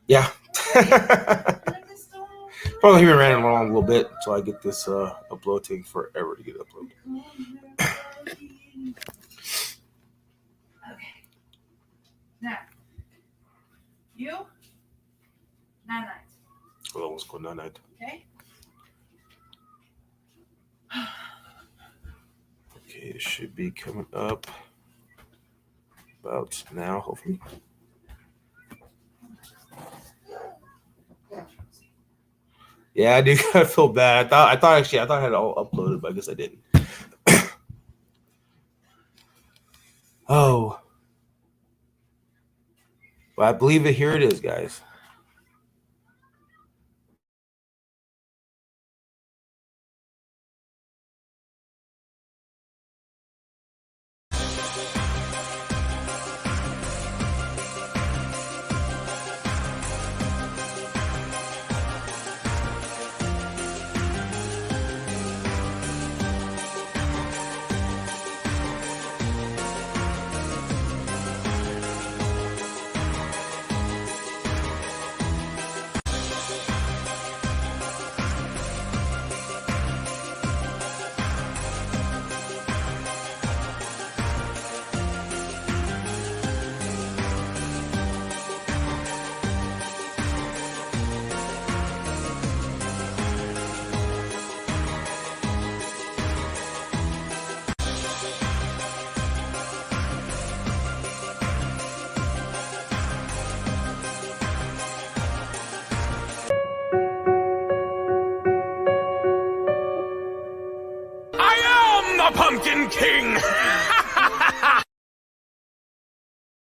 yeah. Probably hear me ranting along a little bit until I get this upload. Taking forever to get uploaded. Okay. Now, you, night. Well, let's go night. Okay. Okay, it should be coming up about now, hopefully. Yeah, I do kind of feel bad. I thought I had it all uploaded, but I guess I didn't. Oh. Well, I believe it. Here it is, guys. king!